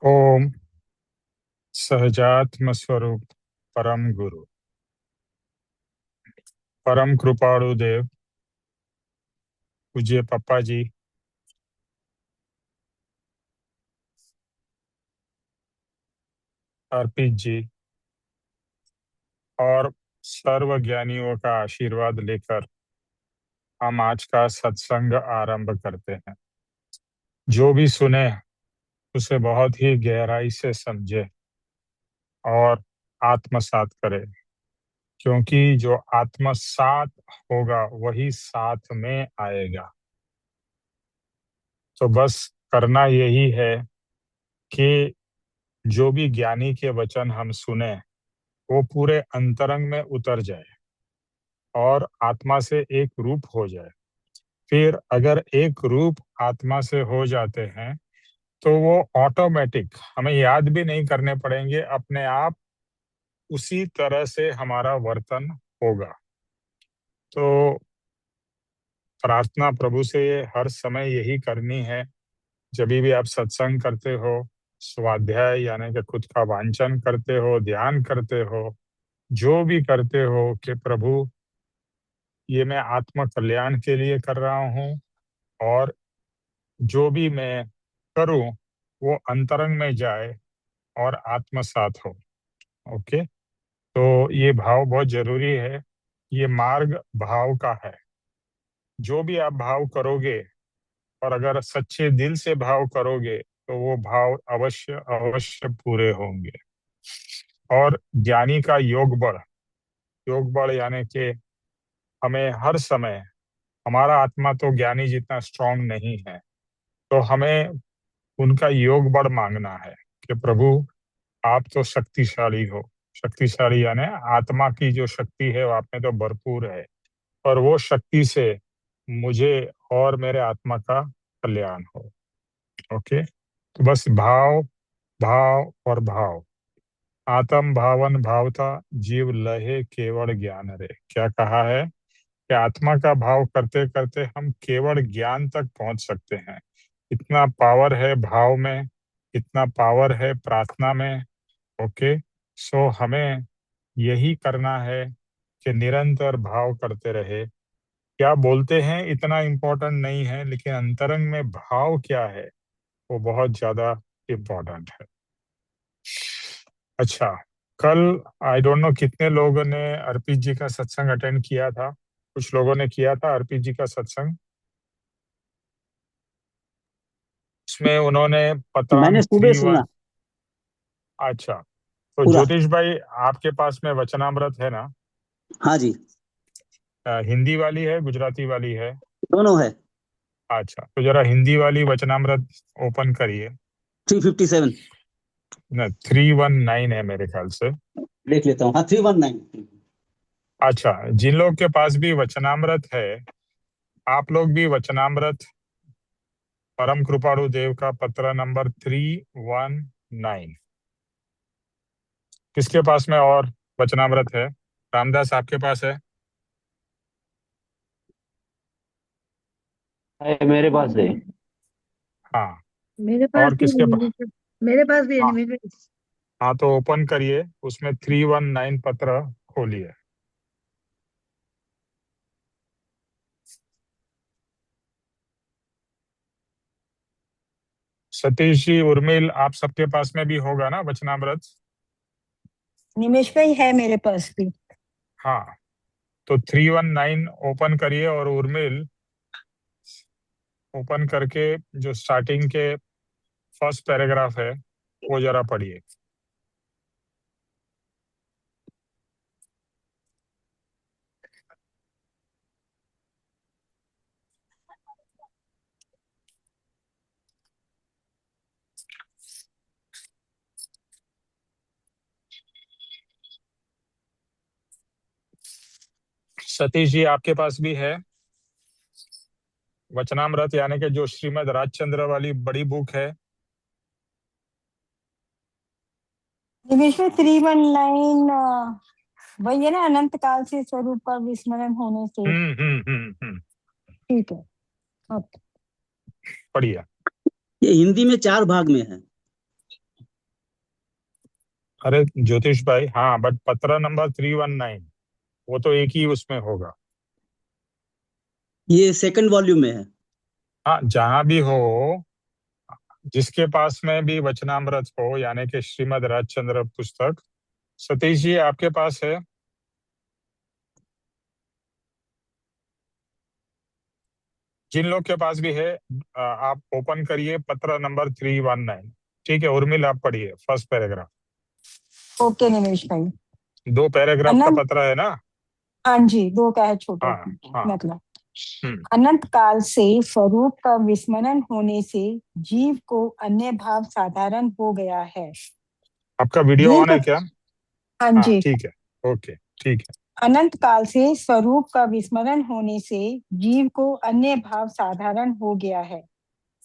ओम सहजात्म स्वरूप परम गुरु परम कृपाणु देव पूज्य पप्पा जी, अर्पित जी और सर्व ज्ञानियों का आशीर्वाद लेकर हम आज का सत्संग आरंभ करते हैं। जो भी सुने उसे बहुत ही गहराई से समझे और आत्मसात करे, क्योंकि जो आत्मसात होगा वही साथ में आएगा। तो बस करना यही है कि जो भी ज्ञानी के वचन हम सुने वो पूरे अंतरंग में उतर जाए और आत्मा से एक रूप हो जाए। फिर अगर एक रूप आत्मा से हो जाते हैं तो वो ऑटोमेटिक हमें याद भी नहीं करने पड़ेंगे, अपने आप उसी तरह से हमारा वर्तन होगा। तो प्रार्थना प्रभु से हर समय यही करनी है। जब भी आप सत्संग करते हो, स्वाध्याय यानी कि खुद का वांचन करते हो, ध्यान करते हो, जो भी करते हो, कि प्रभु ये मैं आत्म कल्याण के लिए कर रहा हूँ और जो भी मैं करूँ वो अंतरंग में जाए और आत्मसात हो। ओके, तो ये भाव बहुत जरूरी है। ये मार्ग भाव का है। जो भी आप भाव करोगे और अगर सच्चे दिल से भाव करोगे तो वो भाव अवश्य अवश्य पूरे होंगे। और ज्ञानी का योग बल यानी कि हमें हर समय, हमारा आत्मा तो ज्ञानी जितना स्ट्रांग नहीं है, तो हमें उनका योग बल मांगना है कि प्रभु आप तो शक्तिशाली हो। शक्तिशाली यानी आत्मा की जो शक्ति है वो आप में तो भरपूर है, और वो शक्ति से मुझे और मेरे आत्मा का कल्याण हो। ओके, तो बस भाव भाव और भाव। आत्म भावन भावता जीव लहे केवल ज्ञान रे। क्या कहा है कि आत्मा का भाव करते करते हम केवल ज्ञान तक पहुंच सकते हैं। इतना पावर है भाव में, इतना पावर है प्रार्थना में। ओके, सो हमें यही करना है कि निरंतर भाव करते रहे। क्या बोलते हैं इतना इम्पोर्टेंट नहीं है, लेकिन अंतरंग में भाव क्या है वो बहुत ज्यादा इम्पोर्टेंट है। अच्छा, कल आई डोंट नो कितने लोगों ने अर्पित जी का सत्संग अटेंड किया था। कुछ लोगों ने किया था अर्पित जी का सत्संग। उसमें उन्होंने मैंने पत्रांक सुबह थ्री सुना। वन। अच्छा, तो पूरा। ज्योतिष भाई आपके पास में वचनामृत है ना? हाँ जी। हिंदी वाली है, गुजराती वाली है? दोनों है। अच्छा, तो जरा हिंदी वाली वचनामृत ओपन करिए 357। ना। 319 है मेरे ख्याल से। देख लेता हूँ। हाँ, 319। अच्छा, जिन लोग के पास भी वचनामृत है, आप लोग भी वचनामृत परम कृपाणु देव का पत्र नंबर 319। किसके पास में और वचनामृत है? रामदास आपके पास है? है, मेरे पास है। हाँ। मेरे पास और भी किसके पास? मेरे पास भी है हाँ, मेरे हाँ, तो ओपन करिए, उसमें 319 पत्र खोलिए। सतीश जी, उर्मिल, आप सबके पास में भी होगा ना वचनामृत? निमेश भाई है मेरे पास भी। हाँ, तो 319 ओपन करिए, और उर्मिल ओपन करके जो स्टार्टिंग के फर्स्ट पैराग्राफ है वो जरा पढ़िए। सतीश जी, आपके पास भी है वचनामृत, यानी कि जो श्रीमद राजचंद्र वाली बड़ी बुक है? निमेश भाई 319 वही है ना, अनंत काल से स्वरूप का विस्मरण होने से। ठीक है। ओके। पढ़िए। ये हिंदी में 4 भाग में है। अरे ज्योतिष भाई, हाँ, बट पत्र नंबर 319 वो तो एक ही उसमें होगा। ये सेकंड वॉल्यूम में है। हाँ, जहां भी हो, जिसके पास में भी वचनामृत हो, यानी कि श्रीमद राजचंद्र पुस्तक, सतीश जी आपके पास है? जिन लोग के पास भी है, आप ओपन करिए पत्र नंबर 319। ठीक है, उर्मिल आप पढ़िए फर्स्ट पैराग्राफ। ओके निमेश भाई। 2 पैराग्राफ का अनंत, पत्र है ना? हाँ जी, दो का है, छोटा हाँ हाँ। मतलब। हम्म। अनंत काल से स्वरूप का विस्मरण होने से जीव को अन्य भाव साधारण हो गया है। आपका वीडियो ऑन दीर्घ, है क्या? हाँ हाँ जी। ठीक है। ओके ठीक है। अनंत काल से स्वरूप का विस्मरण होने से जीव को अन्य भाव साधारण हो गया है।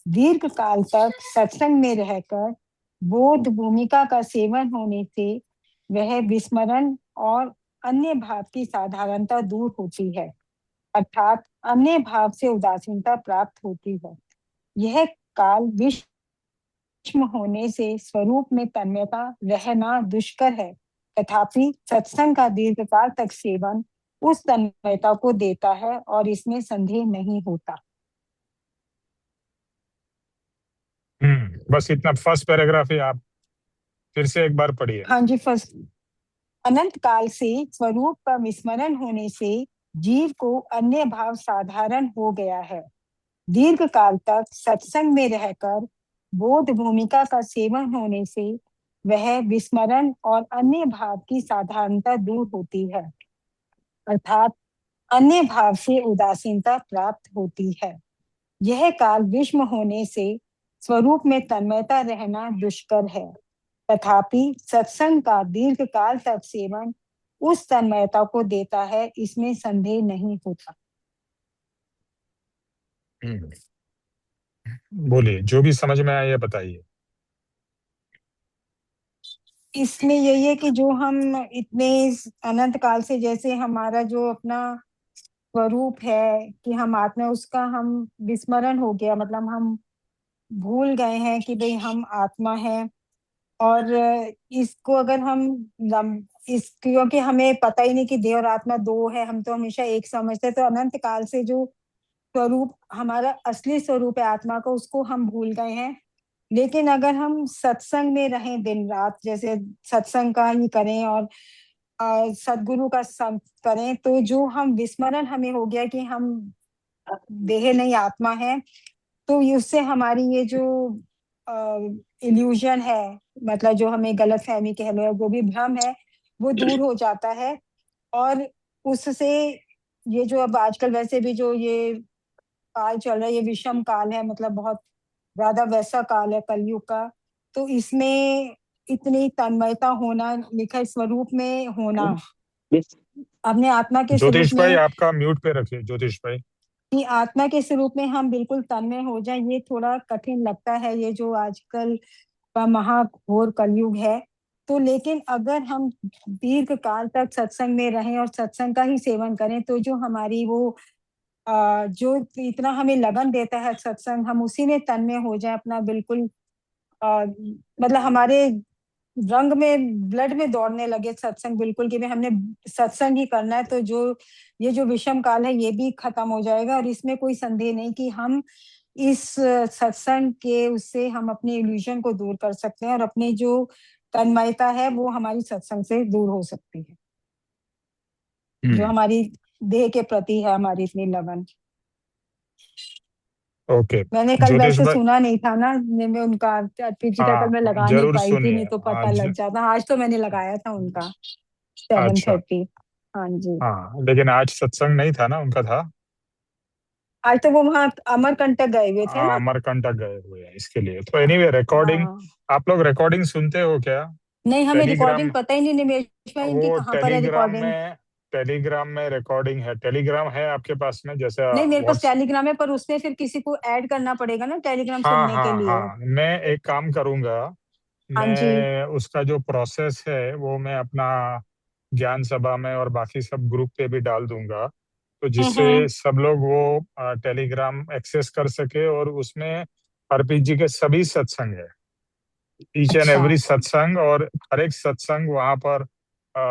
दीर्घ काल तक सत्संग में रहकर बोध भूमिका का सेवन होने से वह विस्मरण और अन्य भाव की साधारणता दूर होती है, अर्थात अन्य भाव से उदासीनता प्राप्त होती है। यह काल विषम होने से स्वरूप में तन्मयता रहना दुष्कर है, तथापि सत्संग का दीर्घकाल तक सेवन उस तन्मयता को देता है और इसमें संदेह नहीं होता। बस इतना फर्स्ट पैराग्राफ ही आप फिर से एक बार पढ़िए। हाँ जी, फर्स्ट। अनंत काल से स्वरूप का विस्मरण होने से जीव को अन्य भाव साधारण हो गया है। दीर्घ काल तक सत्संग में रहकर बोध भूमिका का सेवन होने से वह विस्मरण और अन्य भाव की साधारणता दूर होती है, अर्थात अन्य भाव से उदासीनता प्राप्त होती है। यह काल विषम होने से स्वरूप में तन्मयता रहना दुष्कर है, तथापि सत्संग का दीर्घ काल तक सेवन उस तन्मयता को देता है, इसमें संदेह नहीं होता। बोलिए, जो भी समझ में आया बताइए। इसमें यही है कि जो हम इतने अनंत काल से, जैसे हमारा जो अपना स्वरूप है कि हम आत्मा, उसका हम विस्मरण हो गया, मतलब हम भूल गए हैं कि भाई हम आत्मा हैं। और इसको अगर हम इस, क्योंकि हमें पता ही नहीं कि देह और आत्मा दो है, हम तो हमेशा एक समझते हैं, तो अनंत काल से जो स्वरूप हमारा असली स्वरूप है आत्मा का, उसको हम भूल गए हैं। लेकिन अगर हम सत्संग में रहें दिन रात, जैसे सत्संग का ही करें और सदगुरु का संग करें, तो जो हम विस्मरण हमें हो गया कि हम देह नहीं आत्मा है, तो उससे हमारी ये जो इल्यूजन है, मतलब जो हमें गलत फहमी कह लो या जो भी भ्रम है, वो दूर हो जाता है। और उससे ये जो अब आजकल वैसे भी जो ये काल चल रहा है, ये विषम काल है, मतलब बहुत ज्यादा वैसा काल है कलयुग का। तो इसमें इतनी तन्मयता होना, लिखा स्वरूप में होना, अपने आत्मा के स्वरूप ज्योतिष भाई में, आपका म्यूट पे रखिए, ज्योतिष भाई। कि आत्मा के स्वरूप में हम बिल्कुल तन्मय हो जाए, ये थोड़ा कठिन लगता है, ये जो आजकल का महाघोर कलयुग है। तो लेकिन अगर हम दीर्घ काल तक सत्संग में रहें और सत्संग का ही सेवन करें, तो जो हमारी वो जो इतना हमें लगन देता है सत्संग, हम उसी में तन्मय हो जाए अपना बिल्कुल, मतलब हमारे रंग में, ब्लड में दौड़ने लगे सत्संग बिल्कुल, कि भाई हमने सत्संग ही करना है, तो जो ये जो विषम काल है ये भी खत्म हो जाएगा। और इसमें कोई संदेह नहीं कि हम इस सत्संग के उससे हम अपने इल्यूजन को दूर कर सकते हैं, और अपनी जो तन्मयता है वो हमारी सत्संग से दूर हो सकती है, जो हमारी देह के प्रति है हमारी इतनी लगन। ओके मैंने कल ज्योतिष वैसे भाई। सुना नहीं था ना, मैं उनका पीजी का हाँ कल मैं हाँ, लगा नहीं जरूर पाई थी, सुनिए नहीं तो पता आज। लग जाता। आज तो मैंने लगाया था उनका सेवन अच्छा। थर्टी हाँ जी। हाँ, लेकिन आज सत्संग नहीं था ना, उनका था। आज तो वो वहाँ अमरकंटक गए हुए थे ना। अमरकंटक गए हुए हैं इसके लिए। तो एनीवे रिकॉर्डिंग, हाँ, आप लोग रिकॉर्डिंग सुनते हो क्या? नहीं हमें रिकॉर्डिंग टेलीग्राम, पता ही नहीं निमेश भाई, इनकी वो कहाँ पर है टेलीग्राम रिकॉर्डिंग। में, टेलीग्राम में रिकॉर्डिंग है। टेलीग्राम है आपके पास में, जैसे नहीं, मेरे पास व्हाट्स। टेलीग्राम है, पर उसमें फिर किसी को ऐड करना पड़ेगा ना टेलीग्राम हाँ सुनने के हाँ लिए। हाँ, मैं एक काम करूंगा। हाँ जी। मैं उसका जो प्रोसेस है वो मैं अपना ज्ञान सभा में और बाकी सब ग्रुप पे भी डाल दूंगा, तो जिससे हम्म। सब लोग वो टेलीग्राम एक्सेस कर सके। और उसमें हरप्रीत जी के सभी सत्संग है। ईच एंड अच्छा। एवरी सत्संग, और हर एक सत्संग वहां पर अ,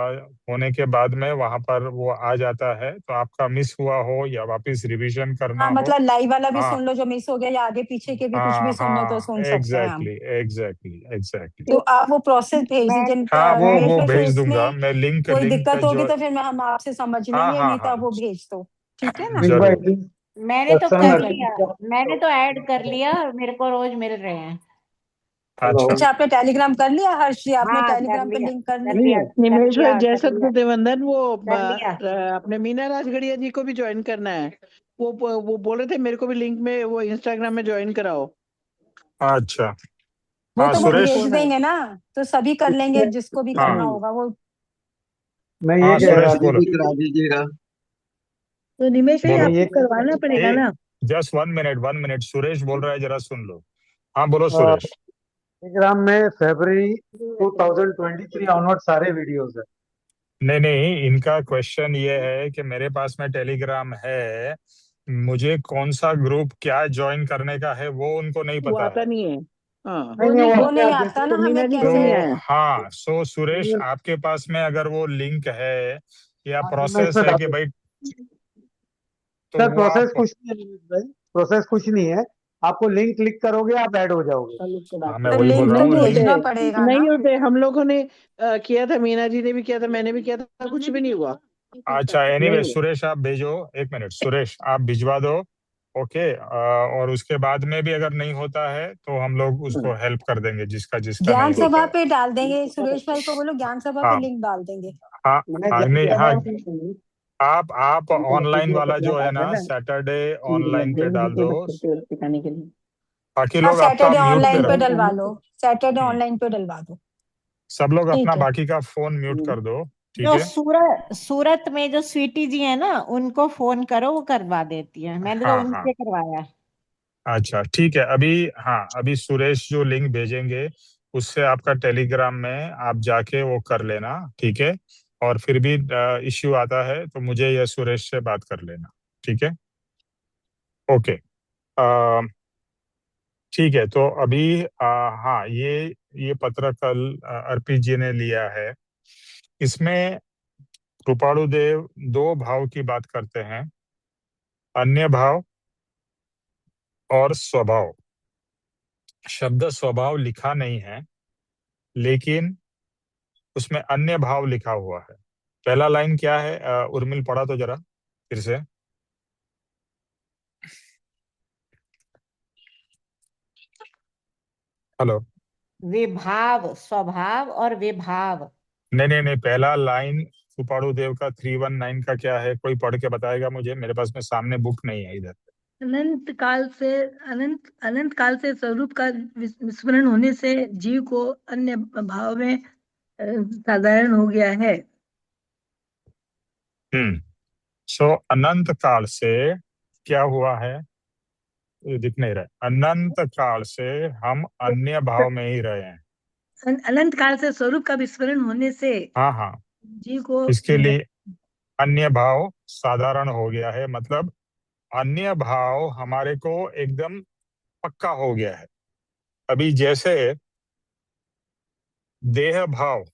होने के बाद में वहां पर वो आ जाता है, तो आपका मिस हुआ हो या वापस रिवीजन करना हाँ, हो। मतलब लाइव वाला भी हाँ सुन लो जो मिस हो गया, या आगे पीछे के भी कुछ भी हाँ सुनने तो हाँ, सुन सकते हैं हम। Exactly exactly exactly. तो आप वो प्रोसेस भेज मैं दीजिए हाँ, निमेश वो भाई, फिर भेज दूंगा उसमें मैं, लिंक कोई लिंक दिक्कत होगी जो। तो फिर हम आपसे समझ हाँ लेंगे, हाँ नहीं तो हाँ, आप वो भेज दो, ठीक है ना? ठीक भाई, जरूर। प्लीज मैंने तो सत्संग कर ठीक है। लिया, मैंने तो ऐड कर लिया, मेरे को रोज मिल रहे हैं। हेलो। अच्छा, अच्छा, आपने टेलीग्राम कर लिया हर्ष जी? आपने हाँ कर टेलीग्राम पे लिया, लिंक कर कर लिया? नहीं लिया, है। कर निमेश भाई, लिया, जय कर लिया, सतगुरु देवंदन, वो कर लिया। अपने मीना राजगढ़िया जी को भी ज्वाइन करना है। वो बोल रहे थे मेरे को भी लिंक में वो इंस्टाग्राम में ज्वाइन कराओ। अच्छा। वो हाँ तो वो उनको भी सुरेश। भेज बोलना है। देंगे ना, तो सभी कर लेंगे, जिसको भी करना हाँ होगा वो। मैं ये हाँ, कह सुरेश रहा बोलो। करा दीजिएगा। तो निमेश भाई, मैं बोलो। ये आपको करवाना पड़ेगा ना। जस्ट 1 मिनट 1 मिनट, सुरेश बोल रहा है, जरा सुन लो। हाँ बोलो अ, सुरेश। टेलीग्राम में फरवरी 2023 ऑनवर्ड सारे वीडियोस है। नहीं नहीं, इनका क्वेश्चन ये है कि मेरे पास में टेलीग्राम है, मुझे कौन सा ग्रुप क्या ज्वाइन करने का है वो उनको नहीं वो पता आता है। नहीं है। हाँ, नहीं नहीं, वो वो अपने नहीं आप आता जैसे ना तो मीना हमें जी को भी तो नहीं कैसे। आया। हाँ, सो सुरेश आपके पास में अगर वो लिंक है या हाँ जी, मैं प्रोसेस इसमें है डाल कि दूँ। भाई, तो सर वो प्रोसेस आप। कुछ नहीं है निमित भाई, प्रोसेस कुछ नहीं है। आपको लिंक क्लिक करोगे आप ऐड हो जाओगे। हाँ, मैं तो वही बोल लिंक रहा तो हूँ, नहीं लिंक। होते, भेजना पड़ेगा ना। नहीं होते। हम लोगों ने किया था, मीना जी ने भी किया था, मैंने भी किया था, कुछ भी नहीं हुआ। अच्छा, नहीं एनीवे हुआ। सुरेश आप भेजो, 1 मिनट सुरेश आप भिजवा दो। ओके, और उसके बाद में भी अगर नहीं होता है तो हम लोग उसको हेल्प कर देंगे, जिसका जिसका ज्ञान नहीं सभा होता है। पे डाल देंगे, सुरेश भाई को बोलो ज्ञान सभा पे हाँ लिंक डाल देंगे। हाँ मैंने हाँ, ज्ञान नहीं हाँ, सभा आप ऑनलाइन वाला जो है ना, है ना, सैटरडे ऑनलाइन पे डाल दो, सिखाने के लिए। बाकी हाँ, लोग आपका सैटरडे म्यूट पे ऑनलाइन पे रखो। डलवा लो, सैटरडे हम्म, ऑनलाइन पे डलवा दो। सब लोग अपना ठीक है। बाकी का फोन म्यूट कर दो। ठीक जो है। सूरत में जो स्वीटी जी है ना, उनको फोन करो, वो करवा देती है, मैंने तो हाँ हाँ, उनसे करवाया। अच्छा ठीक है। अभी हाँ, अभी सुरेश जो लिंक भेजेंगे उससे आपका टेलीग्राम में आप जाके वो कर लेना, ठीक है। और फिर भी इश्यू आता है तो मुझे या सुरेश से बात कर लेना, ठीक है। ओके। अ, ठीक है, तो अभी हाँ, ये पत्र कल अर्पित जी ने लिया है। इसमें कृपाणु देव दो भाव की बात करते हैं, अन्य भाव और स्वभाव। शब्द स्वभाव लिखा नहीं है, लेकिन उसमें अन्य भाव लिखा हुआ है। पहला लाइन क्या है, उर्मिल पढ़ा तो जरा फिर से। हेलो। विभाव, स्वभाव और विभाव। नहीं नहीं नहीं, पहला लाइन सुपाड़ू देव का 319 का क्या है, कोई पढ़ के बताएगा मुझे? मेरे पास में सामने बुक नहीं है इधर। अनंत काल से अनंत काल से स्वरूप का विस्मरण होने से जीव को अन्य भाव में साधारण हो गया है। सो अनंत काल से क्या हुआ है, ये दिख नहीं रहा है। अनंत काल से हम अन्य भाव में ही रहे हैं। अनंत काल से स्वरूप का विस्मरण होने से हाँ हाँ, जीव को इसके लिए अन्य भाव साधारण हो गया है, मतलब अन्य भाव हमारे को एकदम पक्का हो गया है। अभी जैसे देह भाव,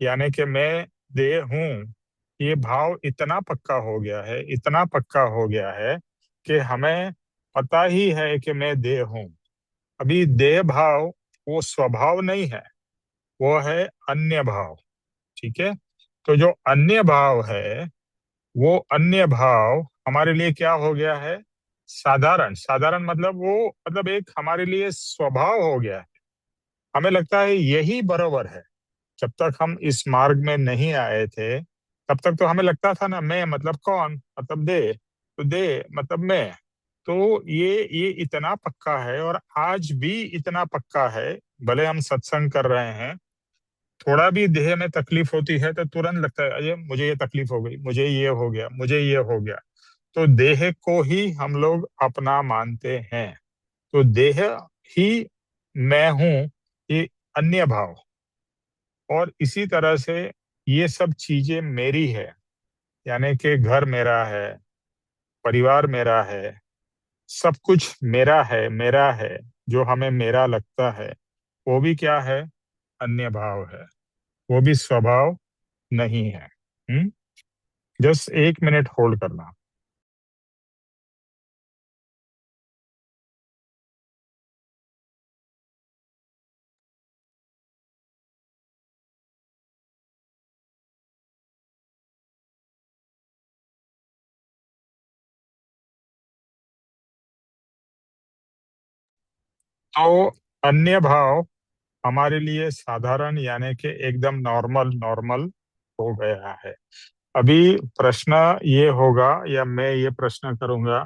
यानी कि मैं देह हूं, ये भाव इतना पक्का हो गया है, इतना पक्का हो गया है कि हमें पता ही है कि मैं देह हूं। अभी देह भाव वो स्वभाव नहीं है, वो है अन्य भाव, ठीक है। तो जो अन्य भाव है, वो अन्य भाव हमारे लिए क्या हो गया है, साधारण। साधारण मतलब वो, मतलब एक हमारे लिए स्वभाव हो गया है। हमें लगता है यही बरोबर है। जब तक हम इस मार्ग में नहीं आए थे, तब तक तो हमें लगता था ना, मैं मतलब कौन, मतलब दे, तो दे मतलब मैं। तो ये इतना पक्का है, और आज भी इतना पक्का है। भले हम सत्संग कर रहे हैं, थोड़ा भी देह में तकलीफ होती है तो तुरंत लगता है, अरे मुझे ये तकलीफ हो गई, मुझे ये हो गया, मुझे ये हो गया। तो देह को ही हम लोग अपना मानते हैं। तो देह ही मैं हूं, ये अन्य भाव। और इसी तरह से ये सब चीजें मेरी है, यानी कि घर मेरा है, परिवार मेरा है, सब कुछ मेरा है, मेरा है, जो हमें मेरा लगता है। वो भी क्या है? अन्य भाव है, वो भी स्वभाव नहीं है। जस्ट 1 मिनट होल्ड करना। तो अन्य भाव हमारे लिए साधारण यानी कि एकदम नॉर्मल नॉर्मल हो गया है। अभी प्रश्न ये होगा या मैं ये प्रश्न करूंगा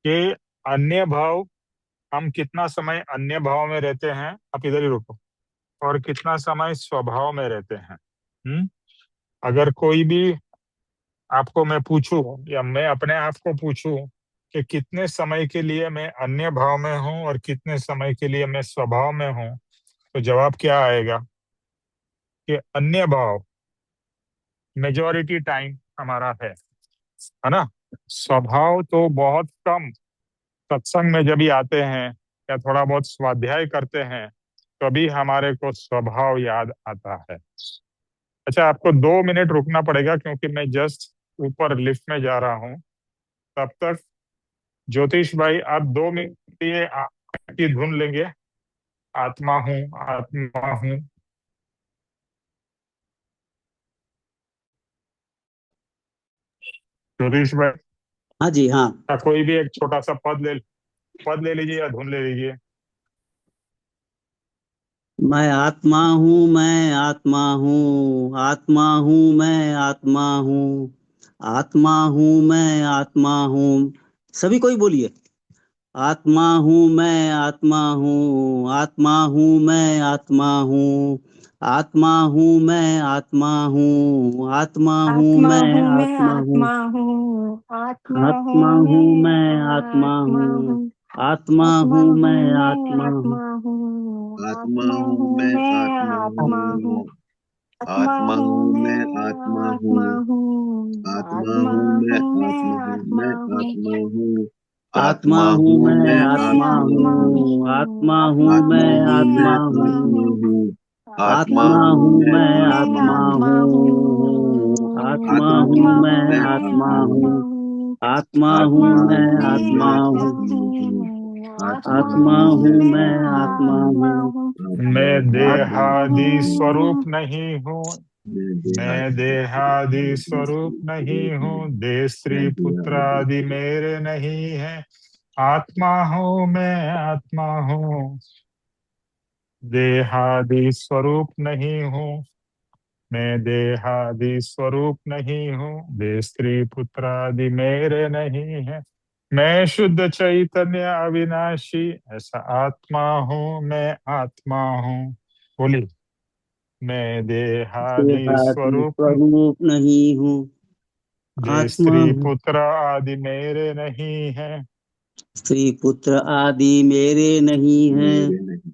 कि अन्य भाव, हम कितना समय अन्य भाव में रहते हैं, आप इधर ही रुको, और कितना समय स्वभाव में रहते हैं। अगर कोई भी आपको मैं पूछूं या मैं अपने आप को पूछूं कि कितने समय के लिए मैं अन्य भाव में हूं और कितने समय के लिए मैं स्वभाव में हूं, तो जवाब क्या आएगा कि अन्य भाव मेजॉरिटी टाइम हमारा है ना। स्वभाव तो बहुत कम, सत्संग में जब भी आते हैं या थोड़ा बहुत स्वाध्याय करते हैं तभी हमारे को स्वभाव याद आता है। अच्छा, आपको 2 मिनट रुकना पड़ेगा क्योंकि मैं जस्ट ऊपर लिफ्ट में जा रहा हूँ। तब तक ज्योतिष भाई आप 2 मिनट के लिए की धुन लेंगे, आत्मा हूँ आत्मा हूँ। ज्योतिष भाई हाँ जी हाँ। का कोई भी एक छोटा सा पद ले लीजिए या धुन ले लीजिए। मैं आत्मा हूँ, मैं आत्मा हूँ, आत्मा हूँ, मैं आत्मा हूँ, आत्मा हूँ, मैं आत्मा हूँ। सभी कोई बोलिए, आत्मा हूँ, मैं आत्मा हूँ, आत्मा हूँ, मैं आत्मा हूँ, आत्मा हूँ, मैं आत्मा हूँ, आत्मा हूँ, आत्मा मैं हूँ मैं आत्मा हूँ, आत्मा हूँ, आत्मा आत्मा हूँ हूँ, मैं मैं आत्मा आत्मा हूँ, हूँ, आत्मा आत्मा हूँ, हूँ मैं मैं आत्मा हूँ, आत्मा हूँ, आत्मा आत्मा हूँ हूँ मैं मैं आत्मा आत्मा हूँ, हूँ, आत्मा आत्मा हूँ हूँ मैं मैं आत्मा आत्मा हूँ, हूँ, आत्मा आत्मा हूँ मैं हूँ मैं आत्मा हूँ, आत्मा मैं हूँ, आत्मा हूँ, आत्मा आत्मा हूँ, हूँ मैं मैं मैं आत्मा आत्मा आत्मा हूँ, हूँ, आत्मा हूँ, हूँ, आत्मा आत्मा मैं हूँ हूँ मैं आत्मा मैं आत्मा आत्मा हूँ, हूँ, हूँ, आत्मा आत्मा हूँ हूँ, मैं मैं मैं आत्मा आत्मा हूँ, आत्मा हूँ, हूँ, आत्मा आत्मा हूँ, आत्मा हूँ मैं हूँ मैं मैं आत्मा आत्मा आत्मा हूँ, हूँ, हूँ, आत्मा हूँ, आत्मा आत्मा मैं हूँ हूँ मैं आत्मा मैं हूँ, आत्मा आत्मा हूँ, हूँ, आत्मा आत्मा आत्मा हूँ हूँ हूँ, मैं मैं मैं आत्मा आत्मा हूँ, आत्मा हूँ, हूँ, आत्मा मैं हूँ आत्मा मैं देहादि आत्मा हूँ, स्वरूप हूँ, नहीं हूँ, मैं मैं देहाती देहादि स्वरूप नहीं हूँ, देह मैं स्त्री पुत्र देहाती आदि मेरे नहीं है। आत्मा हूँ मैं आत्मा हूँ, देहादि स्वरूप नहीं हूँ, मैं देहादि स्वरूप नहीं हूँ, देह स्त्री पुत्र आदि मेरे नहीं है। मैं शुद्ध चैतन्य अविनाशी ऐसा आत्मा हूँ, मैं आत्मा हूँ। बोली, मैं देहादि देहादि स्वरूप, स्वरूप नहीं हूँ, जे आत्मा स्त्री हूँ, पुत्र आदि मेरे नहीं है। स्त्री पुत्र आदि मेरे नहीं हैं, मेरे नहीं।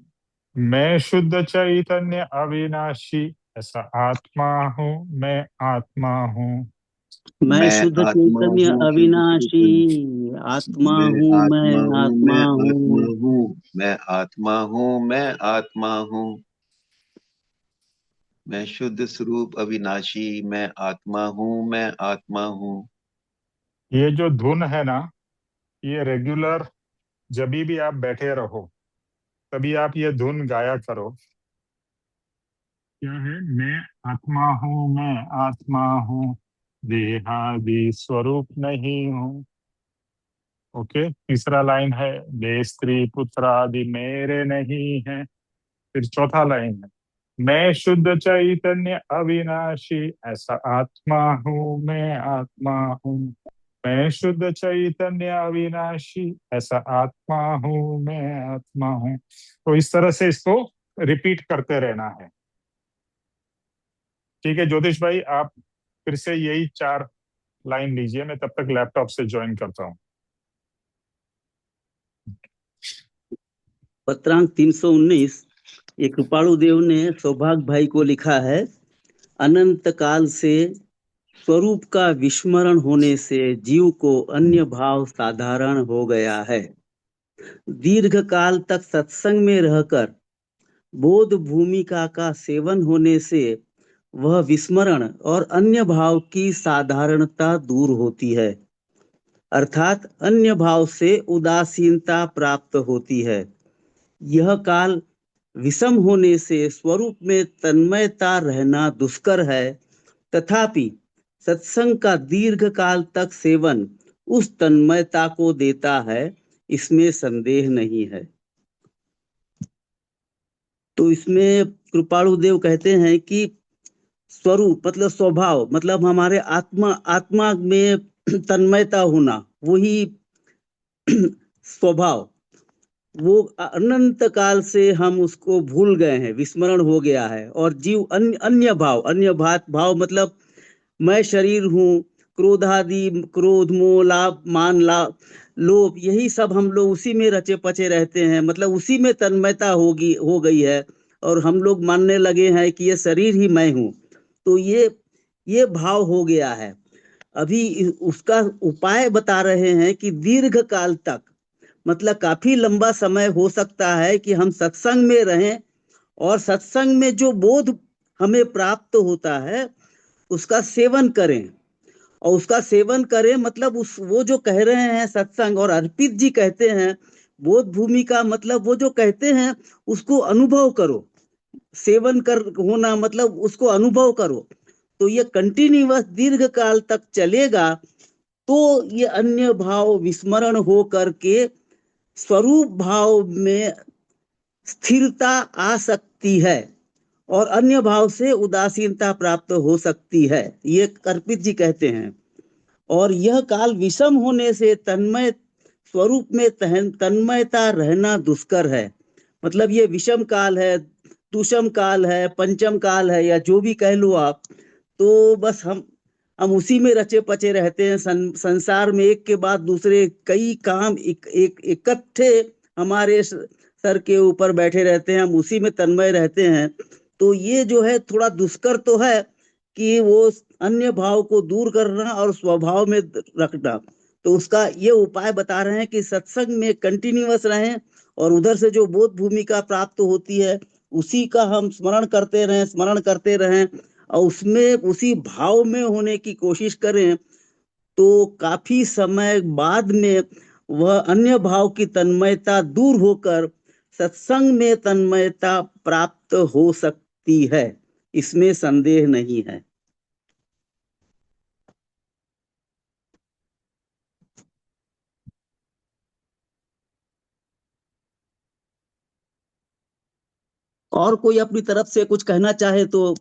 मैं शुद्ध चैतन्य अविनाशी ऐसा आत्मा हूँ, मैं आत्मा हूँ। मैं मैं शुद्ध आत्मा चैतन्य हूँ, शुद्ध अविनाशी, चेतन। आत्मा मैं हूँ, मैं आत्मा हूँ, आत्मा मैं आत्मा हूँ, हूँ, मैं आत्मा हूँ, मैं आत्मा हूँ। मैं शुद्ध स्वरूप अविनाशी, मैं आत्मा हूँ, मैं आत्मा हूँ। ये जो धुन है ना, ये रेगुलर जब भी आप बैठे रहो तभी आप ये धुन गाया करो। क्या है? मैं आत्मा हूँ, मैं आत्मा हूँ, देहादि स्वरूप नहीं हूँ। ओके, तीसरा लाइन है, देह स्त्री पुत्र आदि मेरे नहीं है। फिर चौथा लाइन है, मैं शुद्ध चैतन्य अविनाशी ऐसा आत्मा हूँ, मैं आत्मा हूँ। मैं शुद्ध चैतन्य अविनाशी ऐसा आत्मा हूँ, मैं आत्मा हूँ। तो इस तरह से इसको रिपीट करते रहना है। ठीक है ज्योतिष भाई, आप फिर से यही 4 लाइन लीजिए, मैं तब तक लैपटॉप से ज्वाइन करता हूँ। पत्रांक 319, ये कृपाणु देव ने सौभाग्य भाई को लिखा है। अनंत काल से स्वरूप का विस्मरण होने से जीव को अन्य भाव साधारण हो गया है। दीर्घ काल तक सत्संग में रहकर बोध भूमिका का सेवन होने से वह विस्मरण और अन्य भाव की साधारणता दूर होती है, अर्थात अन्य भाव से उदासीनता प्राप्त होती है। यह काल विषम होने से स्वरूप में तन्मयता रहना दुष्कर है, तथापि सत्संग का दीर्घ काल तक सेवन उस तन्मयता को देता है, इसमें संदेह नहीं है। तो इसमें कृपाणु देव कहते हैं कि स्वरूप मतलब स्वभाव, मतलब हमारे आत्मा में तन्मयता होना, वही स्वभाव, वो अनंत काल से हम उसको भूल गए हैं, विस्मरण हो गया है। और जीव अन्य भाव मतलब मैं शरीर हूँ, क्रोध मोह लाभ मान लोभ, यही सब हम लोग उसी में रचे पचे रहते हैं, मतलब उसी में तन्मयता हो गई है, और हम लोग मानने लगे हैं कि ये शरीर ही मैं हूँ। तो ये भाव हो गया है। अभी उसका उपाय बता रहे हैं कि दीर्घ काल तक, मतलब काफी लंबा समय हो सकता है कि हम सत्संग में रहें, और सत्संग में जो बोध हमें प्राप्त होता है उसका सेवन करें। और उसका सेवन करें मतलब वो जो कह रहे हैं सत्संग, और अर्पित जी कहते हैं बोध भूमिका, मतलब वो जो कहते हैं उसको अनुभव करो। सेवन कर होना मतलब उसको अनुभव करो। तो ये कंटिन्यूअस दीर्घ काल तक चलेगा, तो ये अन्य भाव विस्मरण हो करके स्वरूप भाव में स्थिरता आ सकती है, और अन्य भाव से उदासीनता प्राप्त हो सकती है, ये अर्पित जी कहते हैं। और यह काल विषम होने से तन्मय स्वरूप में तन्मयता रहना दुष्कर है। मतलब ये विषम काल है, दुषम काल है, पंचम काल है, या जो भी कह लो आप, तो बस हम उसी में रचे पचे रहते हैं। संसार में एक के बाद दूसरे कई काम इकट्ठे हमारे सर के ऊपर बैठे रहते हैं, हम उसी में तन्मय रहते हैं। तो ये जो है थोड़ा दुष्कर तो है कि वो अन्य भाव को दूर करना और स्वभाव में रखना। तो उसका ये उपाय बता रहे हैं कि सत्संग में कंटिन्यूअस रहें, और उधर से जो बोध भूमिका प्राप्त होती है उसी का हम स्मरण करते रहें, और उसमें उसी भाव में होने की कोशिश करें। तो काफी समय बाद में वह अन्य भाव की तन्मयता दूर होकर सत्संग में तन्मयता प्राप्त हो सकती है, इसमें संदेह नहीं है। और कोई अपनी तरफ से कुछ कहना चाहे तो।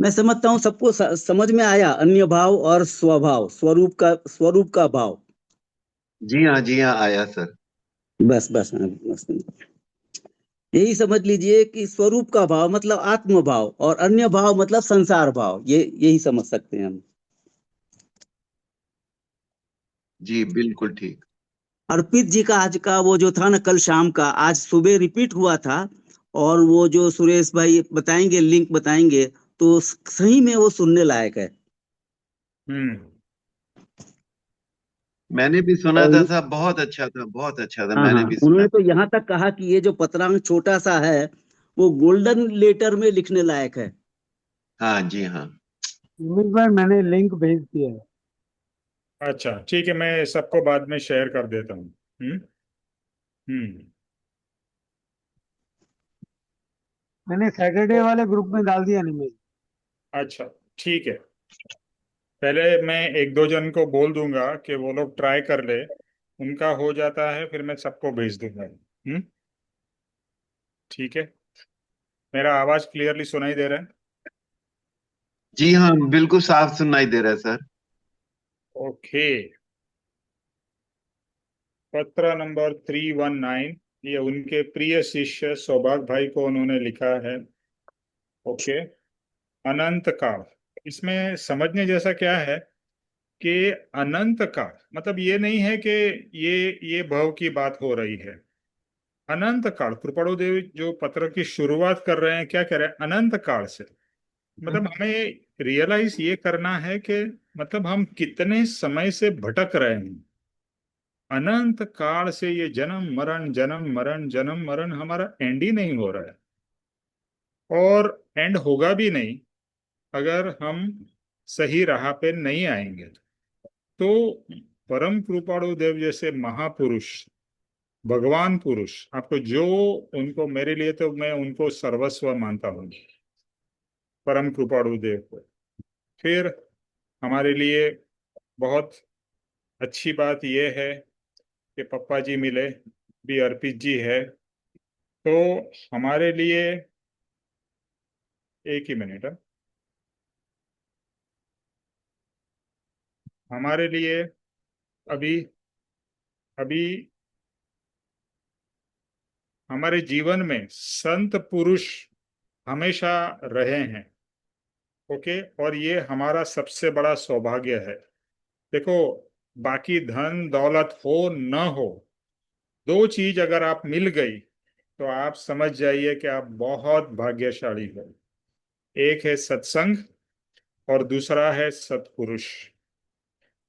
मैं समझता हूँ सबको समझ में आया, अन्य भाव और स्वभाव, स्वरूप का भाव। जी हाँ आया सर। बस बस हाँ, बस यही समझ लीजिए कि स्वरूप का भाव मतलब आत्म भाव, और अन्य भाव मतलब संसार भाव, यही समझ सकते हैं हम। जी बिल्कुल ठीक। अर्पित जी का आज का वो जो था ना, कल शाम का, आज सुबह रिपीट हुआ था, और वो जो सुरेश भाई बताएंगे, लिंक बताएंगे, तो सही में वो सुनने लायक है। मैंने भी सुना और था साहब, बहुत अच्छा था, बहुत अच्छा था, हाँ मैंने हाँ, भी सुना उन्होंने तो था। यहाँ तक कहा कि ये जो पत्रांग छोटा सा है वो गोल्डन लेटर में लिखने लायक है। हाँ जी हाँ। उमेश भाई मैंने लिंक भेज दिया है। अच्छा ठीक है, मैं सबको बाद में शेयर कर देता हूँ। हम्म। मैंने सैटरडे वाले ग्रुप में डाल दिया नहीं। अच्छा ठीक है, पहले मैं एक दो जन को बोल दूंगा कि वो लोग ट्राई कर ले, उनका हो जाता है फिर मैं सबको भेज दूंगा। ठीक है, मेरा आवाज क्लियरली सुनाई दे रहा है? जी हाँ बिल्कुल साफ सुनाई दे रहा है सर। ओके, पत्र नंबर 319, ये उनके प्रिय शिष्य सौभाग्य भाई को उन्होंने लिखा है। ओके, अनंत काल, इसमें समझने जैसा क्या है कि अनंत काल मतलब ये नहीं है कि ये भव की बात हो रही है, अनंत काल, कृपाणु देव जो पत्र की शुरुआत कर रहे हैं, क्या कह रहे हैं? अनंत काल से। मतलब हमें रियलाइज ये करना है कि मतलब हम कितने समय से भटक रहे हैं। अनंत काल से ये जन्म मरण जन्म मरण जन्म मरण, हमारा एंड ही नहीं हो रहा है और एंड होगा भी नहीं अगर हम सही राह पे नहीं आएंगे। तो परम कृपाणु देव जैसे महापुरुष, भगवान पुरुष, आपको जो, उनको मेरे लिए तो मैं उनको सर्वस्व मानता हूँ, परम कृपाणु देव को। फिर हमारे लिए बहुत अच्छी बात यह है कि पप्पा जी मिले, भी अर्पित जी है। तो हमारे लिए, एक ही मिनट, हमारे लिए अभी अभी हमारे जीवन में संत पुरुष हमेशा रहे हैं। ओके, और ये हमारा सबसे बड़ा सौभाग्य है। देखो, बाकी धन दौलत हो न हो, दो चीज अगर आप मिल गई तो आप समझ जाइए कि आप बहुत भाग्यशाली हो। एक है सत्संग और दूसरा है सत्पुरुष।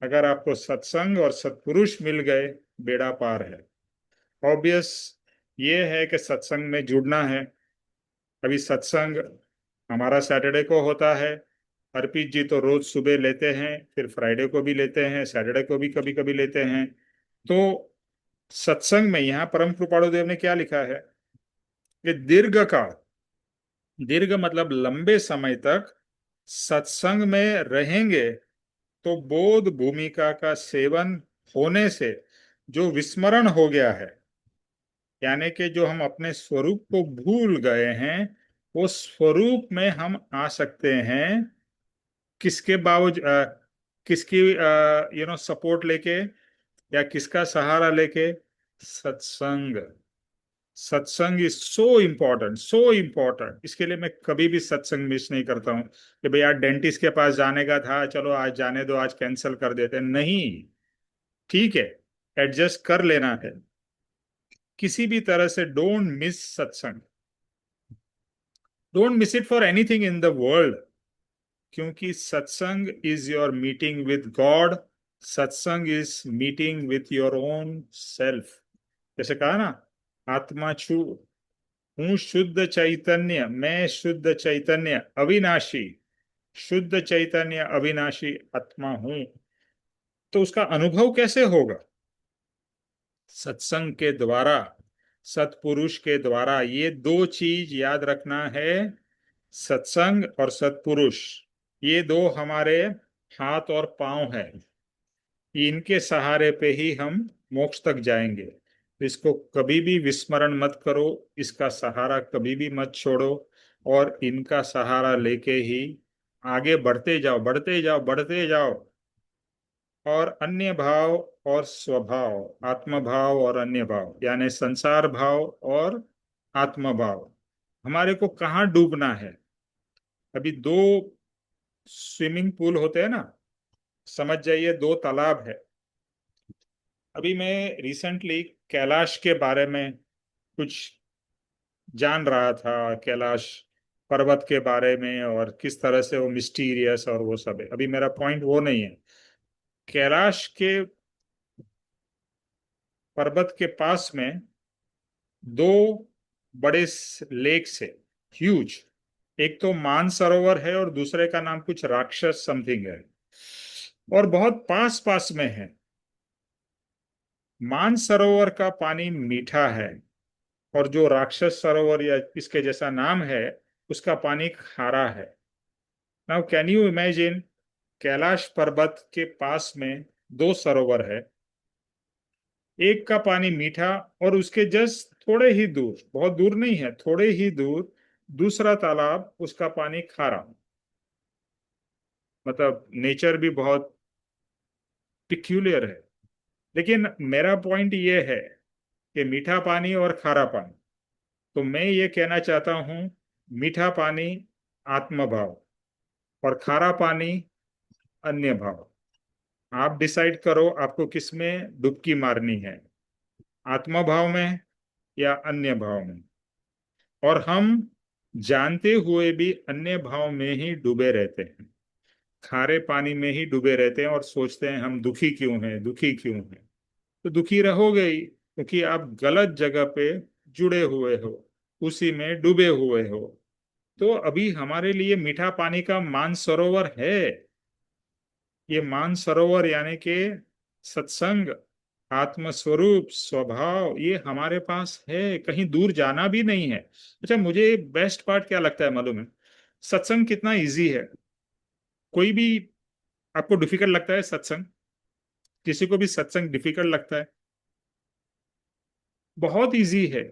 अगर आपको सत्संग और सत्पुरुष मिल गए, बेड़ा पार है। ऑब्वियस ये है कि सत्संग में जुड़ना है। अभी सत्संग हमारा सैटरडे को होता है। अर्पित जी तो रोज सुबह लेते हैं, फिर फ्राइडे को भी लेते हैं, सैटरडे को भी कभी कभी लेते हैं। तो सत्संग में यहाँ परम कृपाणु देव ने क्या लिखा है कि दीर्घ काल, दीर्घ मतलब लंबे समय तक सत्संग में रहेंगे तो बोध भूमिका का सेवन होने से जो विस्मरण हो गया है, यानी कि जो हम अपने स्वरूप को भूल गए हैं, वो स्वरूप में हम आ सकते हैं। किसके बावजूद, किसकी सपोर्ट लेके या किसका सहारा लेके? सत्संग। सत्संग is so important, so important. इसके लिए मैं कभी भी सत्संग मिस नहीं करता हूँ कि भैया डेंटिस्ट के पास जाने का था, चलो आज जाने दो, आज कैंसिल कर देते हैं। नहीं, ठीक है, एडजस्ट कर लेना है। किसी भी तरह से don't miss satsang, don't miss it for anything in the world. क्योंकि satsang is your meeting with God, satsang is meeting with your own self. जैसे कहा ना, आत्मा छू, हूँ शुद्ध चैतन्य, मैं शुद्ध चैतन्य अविनाशी, शुद्ध चैतन्य अविनाशी आत्मा हूं। तो उसका अनुभव कैसे होगा? सत्संग के द्वारा, सत्पुरुष के द्वारा। ये दो चीज याद रखना है, सत्संग और सत्पुरुष, ये दो हमारे हाथ और पांव है। इनके सहारे पे ही हम मोक्ष तक जाएंगे। तो इसको कभी भी विस्मरण मत करो, इसका सहारा कभी भी मत छोड़ो, और इनका सहारा लेके ही आगे बढ़ते जाओ, बढ़ते जाओ, बढ़ते जाओ। और अन्य भाव और स्वभाव, आत्म भाव और अन्य भाव, यानी संसार भाव और आत्म भाव, हमारे को कहाँ डूबना है? अभी दो स्विमिंग पूल होते हैं ना, समझ जाइए दो तालाब है। अभी मैं रिसेंटली कैलाश के बारे में कुछ जान रहा था, कैलाश पर्वत के बारे में, और किस तरह से वो मिस्टीरियस और वो सब है। अभी मेरा पॉइंट वो नहीं है। कैलाश के पर्वत के पास में दो बड़े लेक्स है, ह्यूज। एक तो मानसरोवर है और दूसरे का नाम कुछ राक्षस समथिंग है, और बहुत पास पास में है। मानसरोवर का पानी मीठा है, और जो राक्षस सरोवर या इसके जैसा नाम है, उसका पानी खारा है। Now can you imagine, Kailash पर्वत के पास में दो सरोवर है, एक का पानी मीठा और उसके जस्ट थोड़े ही दूर, बहुत दूर नहीं है, थोड़े ही दूर दूसरा तालाब, उसका पानी खारा। मतलब नेचर भी बहुत पिक्यूलियर है। लेकिन मेरा पॉइंट ये है कि मीठा पानी और खारा पानी, तो मैं ये कहना चाहता हूं, मीठा पानी आत्म भाव और खारा पानी अन्य भाव। आप डिसाइड करो आपको किस में डुबकी मारनी है, आत्म भाव में या अन्य भाव में, और हम जानते हुए भी अन्य भाव में ही डूबे रहते हैं, खारे पानी में ही डूबे रहते हैं और सोचते हैं हम दुखी क्यों हैं, दुखी क्यों हैं। तो दुखी रहोगे ही, क्योंकि आप गलत जगह पे जुड़े हुए हो, उसी में डूबे हुए हो। तो अभी हमारे लिए मीठा पानी का मानसरोवर है। ये मानसरोवर यानी कि सत्संग, आत्मस्वरूप, स्वभाव, ये हमारे पास है, कहीं दूर जाना भी नहीं है। अच्छा, मुझे बेस्ट पार्ट क्या लगता है मालूम है? सत्संग कितना इजी है। कोई भी, आपको डिफिकल्ट लगता है सत्संग? किसी को भी सत्संग डिफिकल्ट लगता है? बहुत इजी है,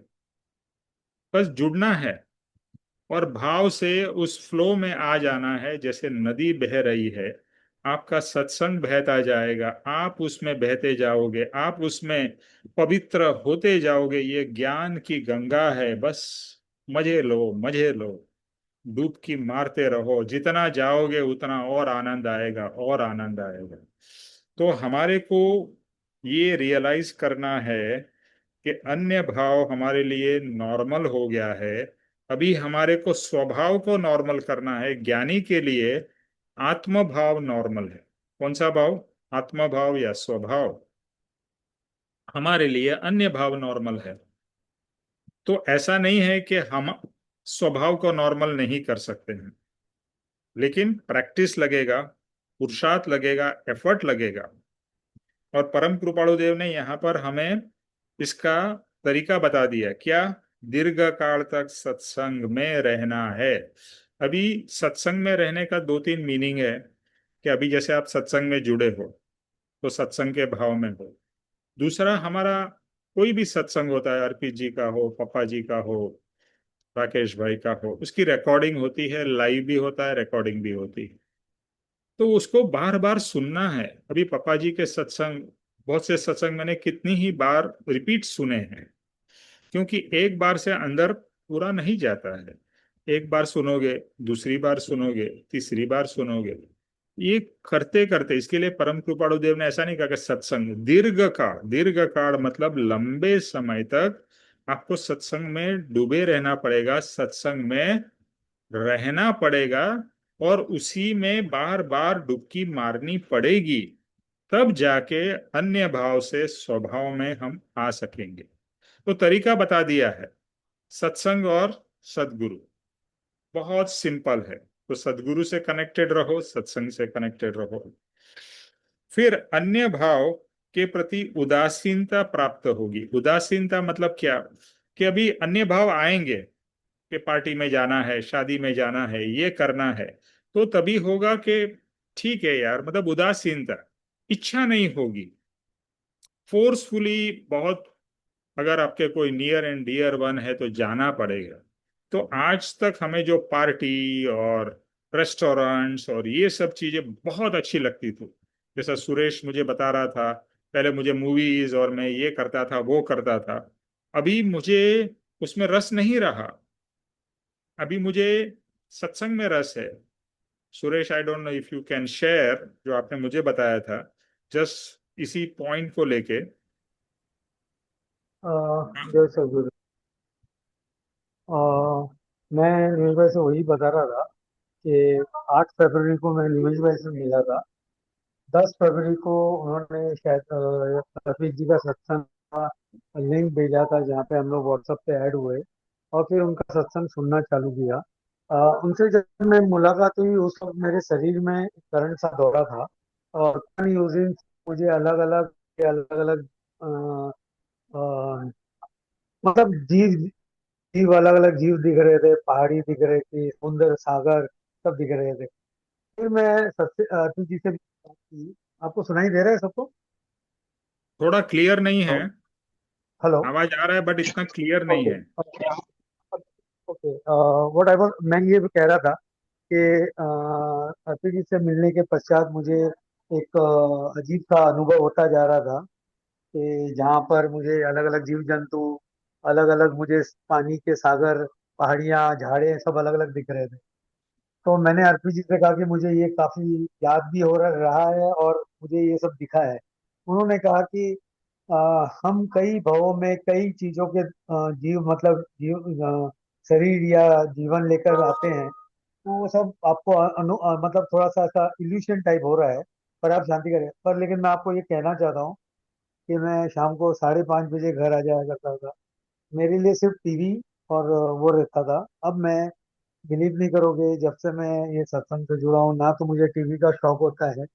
बस जुड़ना है और भाव से उस फ्लो में आ जाना है। जैसे नदी बह रही है, आपका सत्संग बहता जाएगा, आप उसमें बहते जाओगे, आप उसमें पवित्र होते जाओगे। ये ज्ञान की गंगा है, बस मजे लो, मजे लो, डुबकी मारते रहो। जितना जाओगे उतना और आनंद आएगा, और आनंद आएगा। तो हमारे को ये रियलाइज करना है कि अन्य भाव हमारे लिए नॉर्मल हो गया है। अभी हमारे को स्वभाव को नॉर्मल करना है। ज्ञानी के लिए आत्म भाव नॉर्मल है। कौन सा भाव? आत्म भाव या स्वभाव। हमारे लिए अन्य भाव नॉर्मल है। तो ऐसा नहीं है कि हम स्वभाव को नॉर्मल नहीं कर सकते हैं, लेकिन प्रैक्टिस लगेगा, पुरुषार्थ लगेगा, एफर्ट लगेगा। और परम कृपाणु देव ने यहाँ पर हमें इसका तरीका बता दिया। क्या? दीर्घ काल तक सत्संग में रहना है। अभी सत्संग में रहने का दो तीन मीनिंग है कि अभी जैसे आप सत्संग में जुड़े हो तो सत्संग के भाव में हो। दूसरा, हमारा कोई भी सत्संग होता है, अर्पित जी का हो, पप्पा जी का हो, राकेश भाई का हो, उसकी रिकॉर्डिंग होती है, लाइव भी होता है, रिकॉर्डिंग भी होती है। तो उसको बार बार सुनना है। अभी पापा जी के सत्संग, बहुत से सत्संग मैंने कितनी ही बार रिपीट सुने हैं, क्योंकि एक बार से अंदर पूरा नहीं जाता है। एक बार सुनोगे, दूसरी बार सुनोगे, तीसरी बार सुनोगे, ये करते करते। इसके लिए परम कृपाणु देव ने ऐसा नहीं कहा कि सत्संग दीर्घ काल, दीर्घ काल मतलब लंबे समय तक आपको सत्संग में डूबे रहना पड़ेगा, सत्संग में रहना पड़ेगा, और उसी में बार बार डुबकी मारनी पड़ेगी। तब जाके अन्य भाव से स्वभाव में हम आ सकेंगे। तो तरीका बता दिया है, सत्संग और सदगुरु। बहुत सिंपल है। तो सदगुरु से कनेक्टेड रहो, सत्संग से कनेक्टेड रहो। फिर अन्य भाव के प्रति उदासीनता प्राप्त होगी। उदासीनता मतलब क्या? कि अभी अन्य भाव आएंगे कि पार्टी में जाना है, शादी में जाना है, ये करना है, तो तभी होगा कि ठीक है यार, मतलब उदासीनता, इच्छा नहीं होगी फोर्सफुली बहुत। अगर आपके कोई नियर एंड डियर वन है तो जाना पड़ेगा। तो आज तक हमें जो पार्टी और रेस्टोरेंट्स और ये सब चीजें बहुत अच्छी लगती थी, जैसा सुरेश मुझे बता रहा था, पहले मुझे मूवीज और मैं ये करता था, वो करता था, अभी मुझे उसमें रस नहीं रहा। अभी मुझे सत्संग में रस है। Suresh, I don't know if you can share जो आपने मुझे बताया था, जस्ट इसी पॉइंट को लेके। जय सद्गुरु। मैं नीरज भाई से वही बता रहा था कि 8 फरवरी को मैं नीरज भाई से मिला था। 10 फरवरी को उन्होंने शायद रफीक जी का सत्संग का लिंक भेजा था, जहाँ पे हम लोग व्हाट्सएप पे ऐड हुए और फिर उनका सत्संग सुनना चालू किया। उनसे जब मैं मुलाकात हुई उस वक्त मेरे शरीर में करंट सा दौड़ा था, और पता नहीं उस दिन मुझे अलग अलग मतलब जीव जीव अलग अलग जीव दिख रहे थे, पहाड़ी दिख रही थी, समुंदर, सागर सब दिख रहे थे। फिर मैं सबसे अतुल जी से भी बात की। आपको सुनाई दे रहा है सबको? थोड़ा क्लियर नहीं है, हेलो। आवाज आ रहा है बट इतना क्लियर नहीं ओके है। ओके। व्हाट आई वाज, मैं ये कह रहा था कि अतुल जी से मिलने के पश्चात मुझे एक अजीब सा अनुभव होता जा रहा था कि जहाँ पर मुझे अलग अलग जीव जंतु, अलग अलग मुझे पानी के सागर, पहाड़ियाँ, झाड़े सब अलग अलग दिख रहे थे। तो मैंने अर्पित जी से कहा कि मुझे ये काफी याद भी हो रहा है और मुझे ये सब दिखा है। उन्होंने कहा कि हम कई भावों में कई चीजों के जीव मतलब शरीर या जीवन लेकर आते हैं, तो वो सब आपको मतलब थोड़ा सा ऐसा इल्यूशन टाइप हो रहा है। पर आप शांति करें। पर लेकिन मैं आपको ये कहना चाहता हूँ कि मैं शाम को 5:30 बजे घर आ जाया करता था। मेरे लिए सिर्फ टीवी और वो रहता था। अब मैं बिलीव नहीं करोगे, जब से मैं ये सत्संग से जुड़ा हूँ ना, तो मुझे टीवी का शौक होता है।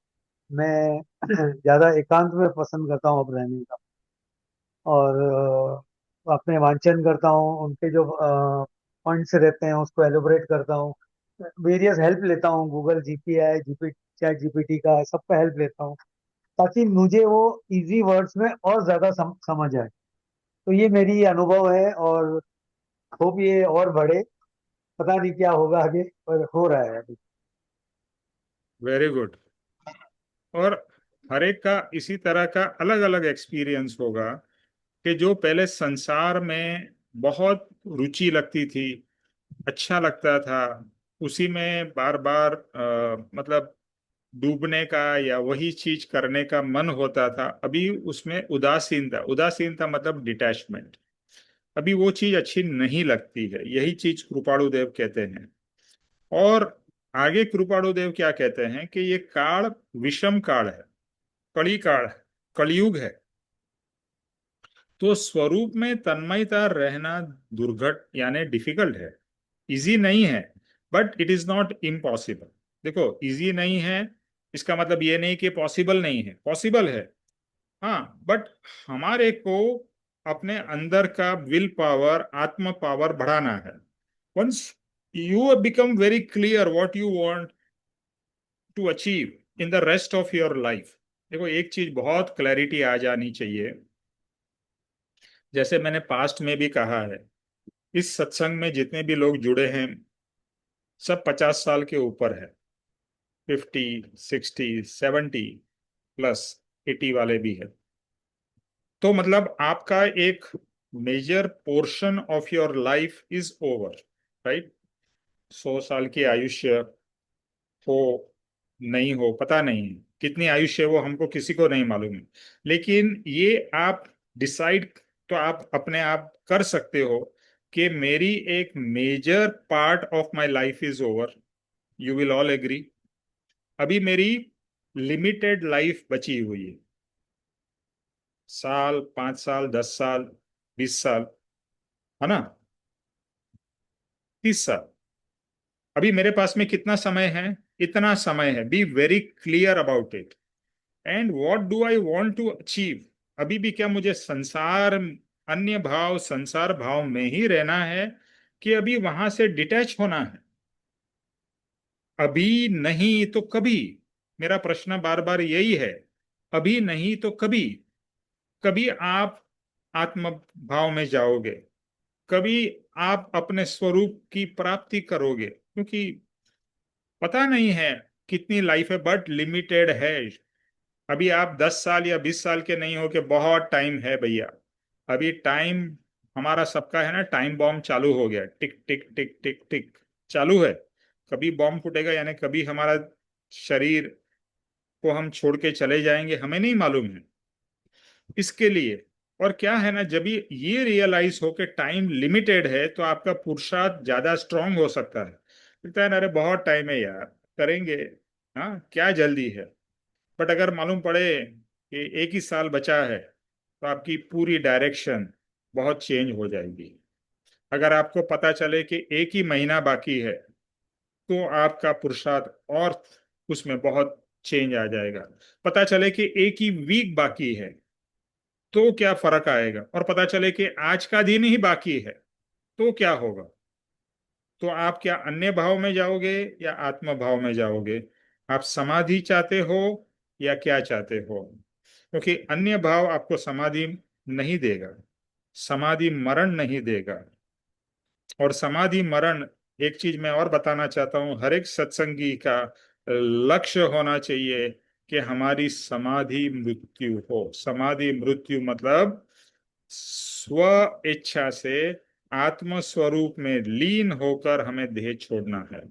मैं ज्यादा एकांत में पसंद करता हूँ अब रहने का। और अपने वांचन करता हूँ, उनके जो पॉइंट्स रहते हैं उसको एलोबरेट करता हूँ। वेरियस हेल्प लेता हूँ, Google GPI GP chat GPT का, सबका हेल्प लेता हूँ, ताकि मुझे वो इजी वर्ड्स में और ज्यादा समझ आए। तो ये मेरी अनुभव है, और होप ये और बढ़े। पता नहीं क्या होगा आगे, पर हो रहा है अभी। Very good. और हर एक का इसी तरह का अलग अलग एक्सपीरियंस होगा कि जो पहले संसार में बहुत रुचि लगती थी, अच्छा लगता था, उसी में बार बार मतलब डूबने का या वही चीज करने का मन होता था, अभी उसमें उदासीनता, उदासीनता मतलब डिटैचमेंट, अभी वो चीज अच्छी नहीं लगती है। यही चीज कृपाणु देव कहते हैं। और आगे कृपाणु देव क्या कहते हैं कि ये काल विषम काल है, कली काल है, कलयुग है। तो स्वरूप में तन्मयता रहना दुर्घट यानी डिफिकल्ट है, इजी नहीं है, but it is not impossible. देखो, इजी नहीं है इसका मतलब ये नहीं कि पॉसिबल नहीं है, पॉसिबल है। हाँ, बट हमारे को अपने अंदर का विल पावर, आत्म पावर बढ़ाना है। Once you become very clear what you want to achieve in the rest of your life. देखो, एक चीज बहुत क्लैरिटी आ जानी चाहिए, जैसे मैंने पास्ट में भी कहा है, इस सत्संग में जितने भी लोग जुड़े हैं सब 50 साल के ऊपर है, 50, 60, 70 प्लस, 80 वाले भी है। तो मतलब आपका एक major portion of your life is over, right. 100 साल की आयुष्य हो, नहीं हो, पता नहीं है कितनी आयुष्य वो, हमको किसी को नहीं मालूम है। लेकिन ये आप डिसाइड तो आप अपने आप कर सकते हो कि मेरी एक major part of my life is over. You will all agree. अभी मेरी लिमिटेड लाइफ बची हुई है, साल, 5 साल, 10 साल, 20 साल, है ना, 30 साल। अभी मेरे पास में कितना समय है? इतना समय है। Be very clear about it. And what do I want to achieve? अभी भी क्या मुझे संसार, अन्य भाव, संसार भाव में ही रहना है कि अभी वहां से डिटैच होना है? अभी नहीं तो कभी। मेरा प्रश्न बार बार यही है, अभी नहीं तो कभी। कभी आप आत्म भाव में जाओगे, कभी आप अपने स्वरूप की प्राप्ति करोगे, क्योंकि पता नहीं है कितनी लाइफ है, बट लिमिटेड है। अभी आप 10 साल या 20 साल के नहीं हो कि बहुत टाइम है भैया। अभी टाइम हमारा सबका है ना, टाइम बॉम्ब चालू हो गया, टिक टिक टिक टिक टिक चालू है। कभी बॉम्ब फूटेगा, यानी कभी हमारा शरीर को हम छोड़ के चले जाएंगे, हमें नहीं मालूम है। इसके लिए और क्या है ना, जब ये रियलाइज हो कि टाइम लिमिटेड है, तो आपका पुरुषार्थ ज्यादा स्ट्रांग हो सकता है। लगता है ना, अरे बहुत टाइम है यार, करेंगे, हाँ क्या जल्दी है। बट अगर मालूम पड़े कि 1 ही साल बचा है, तो आपकी पूरी डायरेक्शन बहुत चेंज हो जाएगी। अगर आपको पता चले कि 1 ही महीना बाकी है, तो आपका पुरुषार्थ और उसमें बहुत चेंज आ जाएगा। पता चले कि 1 ही वीक बाकी है, तो क्या फर्क आएगा। और पता चले कि आज का दिन ही बाकी है, तो क्या होगा। तो आप क्या अन्य भाव में जाओगे या आत्म भाव में जाओगे? आप समाधि चाहते हो या क्या चाहते हो? क्योंकि अन्य भाव आपको समाधि नहीं देगा, समाधि मरण नहीं देगा। और समाधि मरण, एक चीज मैं और बताना चाहता हूं, हर एक सत्संगी का लक्ष्य होना चाहिए कि हमारी समाधि मृत्यु हो। समाधि मृत्यु मतलब स्व इच्छा से आत्म स्वरूप में लीन होकर हमें देह छोड़ना है।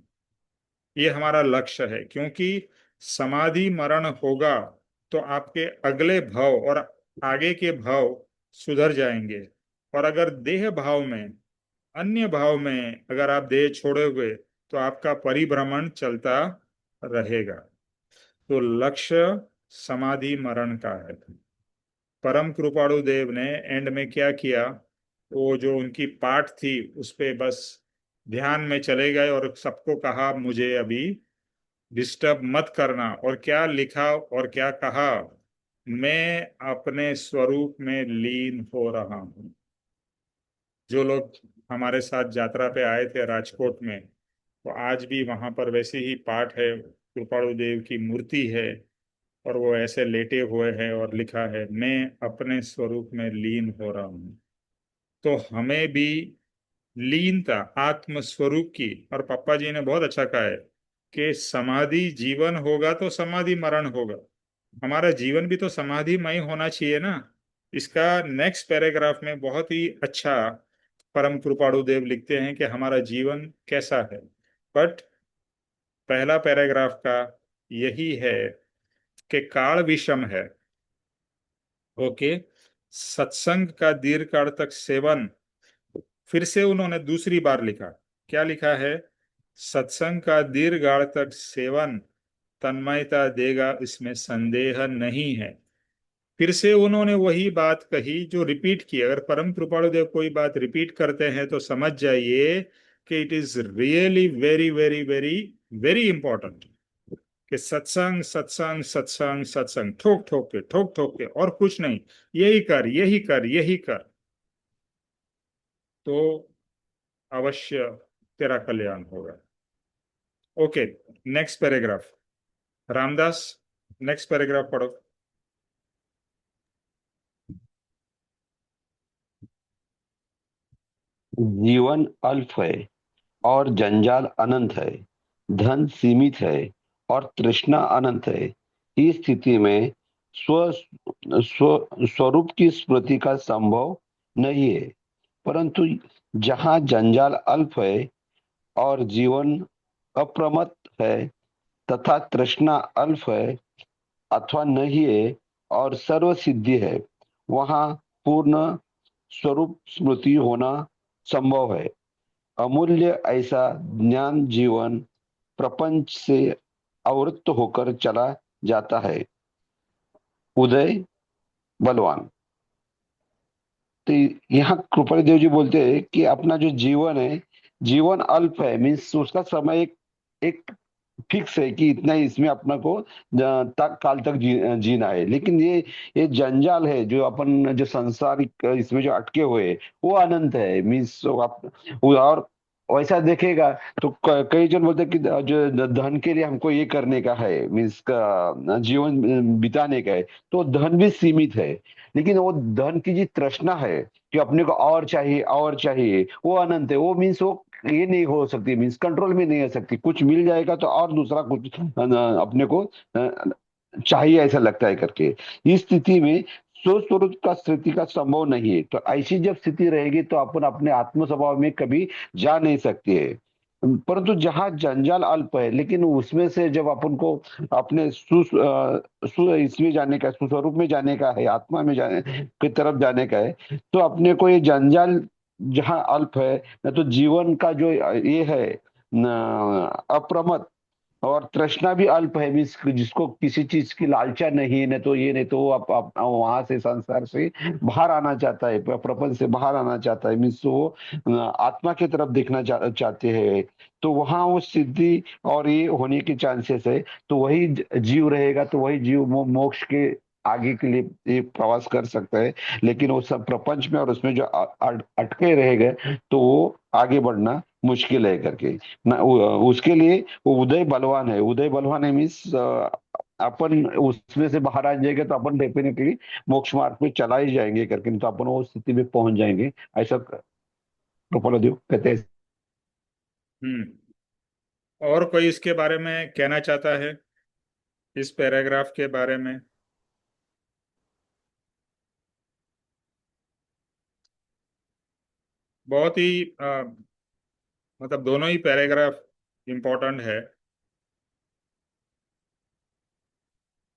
ये हमारा लक्ष्य है, क्योंकि समाधि मरण होगा तो आपके अगले भव और आगे के भाव सुधर जाएंगे। और अगर देह भाव में, अन्य भाव में अगर आप देह छोड़ोगे तो आपका परिभ्रमण चलता रहेगा। तो लक्ष्य समाधि मरण का है। परम कृपाणु देव ने एंड में क्या किया, वो जो उनकी पाठ थी उस पे बस ध्यान में चले गए और सबको कहा मुझे अभी डिस्टर्ब मत करना। और क्या लिखा और क्या कहा, मैं अपने स्वरूप में लीन हो रहा हूं। जो लोग हमारे साथ यात्रा पे आए थे राजकोट में, तो आज भी वहां पर वैसे ही पाठ है, कृपाणु देव की मूर्ति है और वो ऐसे लेटे हुए हैं और लिखा है मैं अपने स्वरूप में लीन हो रहा हूँ। तो हमें भी लीनता आत्म स्वरूप की, और पापा जी ने बहुत अच्छा कहा है कि समाधि जीवन होगा तो समाधि मरण होगा। हमारा जीवन भी तो समाधिमय होना चाहिए ना। इसका नेक्स्ट पैराग्राफ में बहुत ही अच्छा परम कृपाणु देव लिखते हैं कि हमारा जीवन कैसा है। बट पहला पैराग्राफ का यही है कि काल विषम है। ओके, सत्संग का दीर्घ काल तक सेवन। फिर से उन्होंने दूसरी बार लिखा, क्या लिखा है, सत्संग का दीर्घ काल तक सेवन तन्मयता देगा, इसमें संदेह नहीं है। फिर से उन्होंने वही बात कही जो रिपीट की। अगर परम कृपाणु देव कोई बात रिपीट करते हैं तो समझ जाइए कि it is really very very very very important. कि सत्संग सत्संग सत्संग सत्संग, ठोक ठोक के और कुछ नहीं, यही कर यही कर यही कर, तो अवश्य तेरा कल्याण होगा। Okay, next paragraph. Ramdas, next paragraph पढ़ो। जीवन अल्प है और जंजाल अनंत है, धन सीमित है और तृष्णा अनंत है। इस स्थिति में स्व स्वरूप की स्मृति का संभव नहीं है। परंतु जहाँ जंजाल अल्प है और जीवन अप्रमत्त है तथा तृष्णा अल्प है अथवा नहीं है और सर्व सिद्धि है, वहाँ पूर्ण स्वरूप स्मृति होना संभव है। अमूल्य ऐसा ज्ञान जीवन प्रपंच से आवृत्त होकर चला जाता है। उदय बलवान। तो यहाँ कृपाल देव जी बोलते हैं कि अपना जो जीवन है, जीवन अल्प है, मीन्स उसका समय एक फिक्स है कि इतना ही इसमें अपना को काल तक जीना है। लेकिन ये जंजाल है जो अपन जो सांसारिक इसमें जो अटके हुए हैं, वो अनंत है। मीन्स आप और वैसा देखेगा तो कई जन बोलते हैं कि जो धन के लिए हमको ये करने का है, मीन्स का जीवन बिताने का है, तो धन भी सीमित है। लेकिन वो धन की जो तृष्णा है कि अपने को और चाहिए, वो अनंत है। वो मीन्स वो ये नहीं हो सकती, मीन्स कंट्रोल में नहीं हो सकती। कुछ मिल जाएगा तो और दूसरा कुछ अपने को चाहिए ऐसा लगता है करके। इस स्थिति में स्वस्वरूप का स्थिति का संभव नहीं है। तो ऐसी जब स्थिति रहेगी तो अपन अपने आत्म स्वभाव में कभी जा नहीं सकते है। परंतु जहाँ जंजाल अल्प है, लेकिन उसमें से जब अपन को अपने इसमें जाने का, सुस्वरूप में जाने का है, आत्मा में जाने की तरफ जाने का है, तो अपने को ये जंजाल जहाँ अल्प है, न तो जीवन का जो ये है अप्रमत्त, और तृष्णा भी अल्प है, मीन्स जिसको किसी चीज की लालचा नहीं है, न तो ये, नहीं तो वो वहां से संसार से बाहर आना चाहता है, प्रपंच से बाहर आना चाहता है, मीन्स वो आत्मा की तरफ देखना चाहते हैं। तो वहां वो सिद्धि और ये होने के चांसेस है। तो वही जीव रहेगा, तो वही जीव मोक्ष के आगे के लिए ये प्रवास कर सकता है। लेकिन वो सब प्रपंच में और उसमें जो अटके रह गए, तो वो आगे बढ़ना मुश्किल है करके ना। उसके लिए वो उदय बलवान है। उदय बलवान है मीन्स अपन उसमें से बाहर आ जाएंगे तो अपन डेफिनेटली मोक्ष मार्ग पे चला ही जाएंगे करके, नहीं तो अपन वो स्थिति में पहुंच जाएंगे, ऐसा कृपालदेव कहते हैं। हम्म। और कोई इसके बारे में कहना चाहता है, इस पैराग्राफ के बारे में? बहुत ही मतलब दोनों ही पैराग्राफ इंपॉर्टेंट है।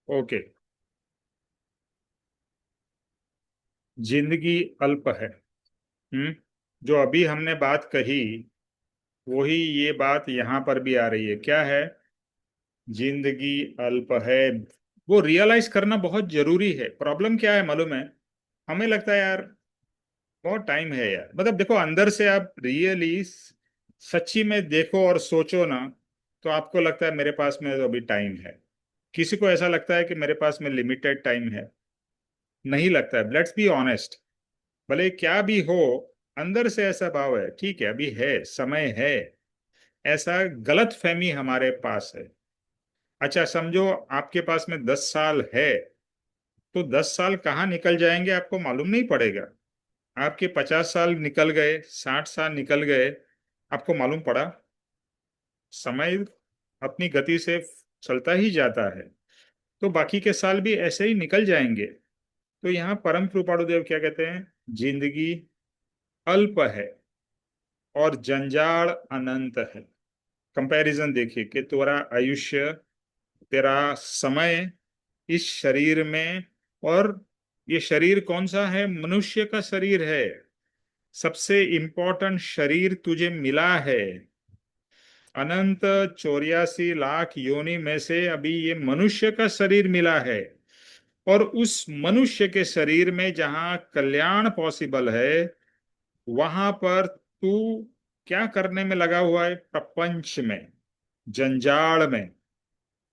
ओके, जिंदगी अल्प है। जो अभी हमने बात कही वही ये बात यहाँ पर भी आ रही है। क्या है? जिंदगी अल्प है। वो रियलाइज करना बहुत जरूरी है। प्रॉब्लम क्या है मालूम है? हमें लगता है यार बहुत टाइम है यार, मतलब देखो अंदर से आप रियली सच्ची में देखो और सोचो ना, तो आपको लगता है मेरे पास में तो अभी टाइम है। किसी को ऐसा लगता है कि मेरे पास में लिमिटेड टाइम है? नहीं लगता है। Let's be honest. भले क्या भी हो, अंदर से ऐसा भाव है ठीक है अभी है, समय है। ऐसा गलत फहमी हमारे पास है। अच्छा समझो आपके पास में 10 साल है, तो 10 साल कहाँ निकल जाएंगे आपको मालूम नहीं पड़ेगा। आपके 50 साल निकल गए, 60 साल निकल गए, आपको मालूम पड़ा? समय अपनी गति से चलता ही जाता है, तो बाकी के साल भी ऐसे ही निकल जाएंगे। तो यहाँ परम कृपाणुदेव क्या कहते हैं? जिंदगी अल्प है और जंजाल अनंत है। कंपैरिजन देखिए कि तेरा आयुष्य, तेरा समय इस शरीर में, और ये शरीर कौन सा है? मनुष्य का शरीर है। सबसे इंपॉर्टेंट शरीर तुझे मिला है। अनंत 84 लाख योनि में से अभी ये मनुष्य का शरीर मिला है। और उस मनुष्य के शरीर में जहां कल्याण पॉसिबल है, वहां पर तू क्या करने में लगा हुआ है? प्रपंच में, जंजाल में।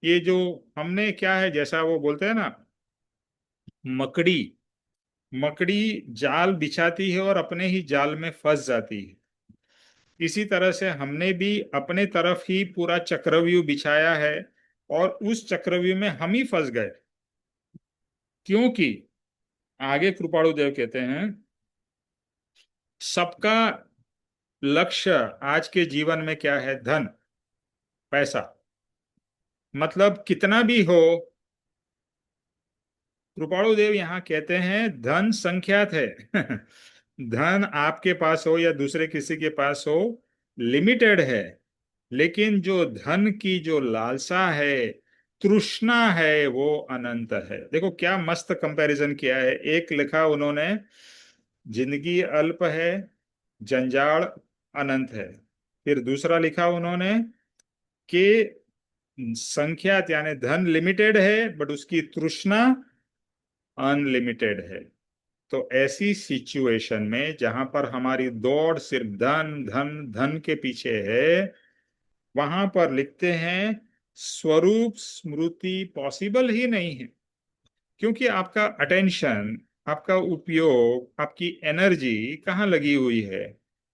ये जो हमने क्या है, जैसा वो बोलते हैं ना, मकड़ी मकड़ी जाल बिछाती है और अपने ही जाल में फंस जाती है। इसी तरह से हमने भी अपने तरफ ही पूरा चक्रव्यूह बिछाया है, और उस चक्रव्यूह में हम ही फंस गए। क्योंकि आगे कृपाणु देव कहते हैं सबका लक्ष्य आज के जीवन में क्या है? धन, पैसा। मतलब कितना भी हो, कृपाणु देव यहाँ कहते हैं धन संख्यात है। धन आपके पास हो या दूसरे किसी के पास हो, लिमिटेड है। लेकिन जो धन की जो लालसा है, तृष्णा है, वो अनंत है। देखो क्या मस्त कंपैरिजन किया है। एक लिखा उन्होंने जिंदगी अल्प है, जंजाल अनंत है। फिर दूसरा लिखा उन्होंने कि संख्या यानी धन लिमिटेड है बट उसकी तृष्णा अनलिमिटेड है। तो ऐसी सिचुएशन में जहां पर हमारी दौड़ सिर्फ धन धन धन के पीछे है, वहां पर लिखते हैं स्वरूप स्मृति पॉसिबल ही नहीं है। क्योंकि आपका अटेंशन, आपका उपयोग, आपकी एनर्जी कहाँ लगी हुई है?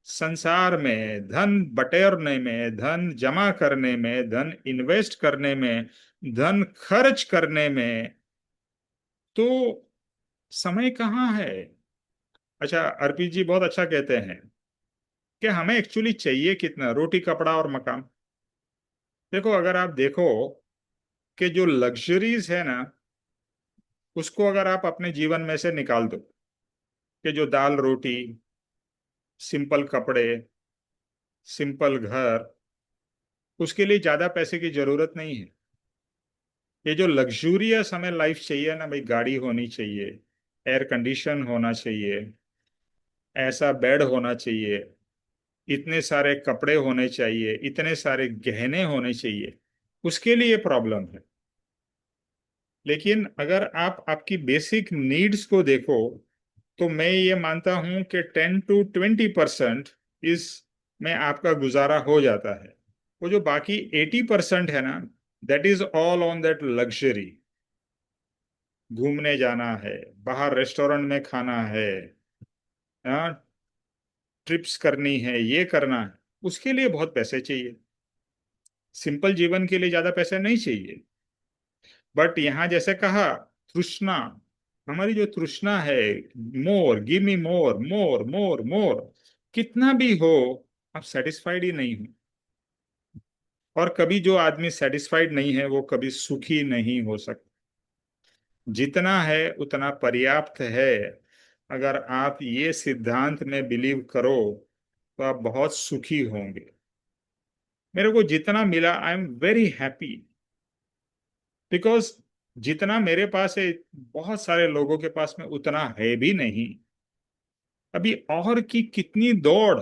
संसार में, धन बटोरने में, धन जमा करने में, धन इन्वेस्ट करने में, धन खर्च करने में। तो समय कहाँ है? अच्छा अर्पित जी बहुत अच्छा कहते हैं कि हमें एक्चुअली चाहिए कितना? रोटी कपड़ा और मकान। देखो अगर आप देखो कि जो लग्जरीज है ना, उसको अगर आप अपने जीवन में से निकाल दो, कि जो दाल रोटी, सिंपल कपड़े, सिंपल घर, उसके लिए ज्यादा पैसे की जरूरत नहीं है। ये जो लग्जूरियस हमें लाइफ चाहिए ना भाई, गाड़ी होनी चाहिए, एयर कंडीशन होना चाहिए, ऐसा बेड होना चाहिए, इतने सारे कपड़े होने चाहिए, इतने सारे गहने होने चाहिए, उसके लिए प्रॉब्लम है। लेकिन अगर आप आपकी बेसिक नीड्स को देखो, तो मैं ये मानता हूं कि 10 to 20% इस में आपका गुजारा हो जाता है। वो जो बाकी 80% है ना, that is all on that luxury. घूमने जाना है, बाहर रेस्टोरेंट में खाना है, ट्रिप्स करनी है, ये करना है, उसके लिए बहुत पैसे चाहिए। सिंपल जीवन के लिए ज्यादा पैसे नहीं चाहिए। बट यहाँ जैसे कहा, तृष्णा, हमारी जो तृष्णा है, मोर, गिव मी मोर मोर मोर मोर, कितना भी हो आप सेटिस्फाइड ही नहीं हो। और कभी जो आदमी सेटिस्फाइड नहीं है वो कभी सुखी नहीं हो सकता। जितना है उतना पर्याप्त है। अगर आप ये सिद्धांत में बिलीव करो तो आप बहुत सुखी होंगे। मेरे को जितना मिला I am very happy, because जितना मेरे पास है बहुत सारे लोगों के पास में उतना है भी नहीं। अभी और की कितनी दौड़,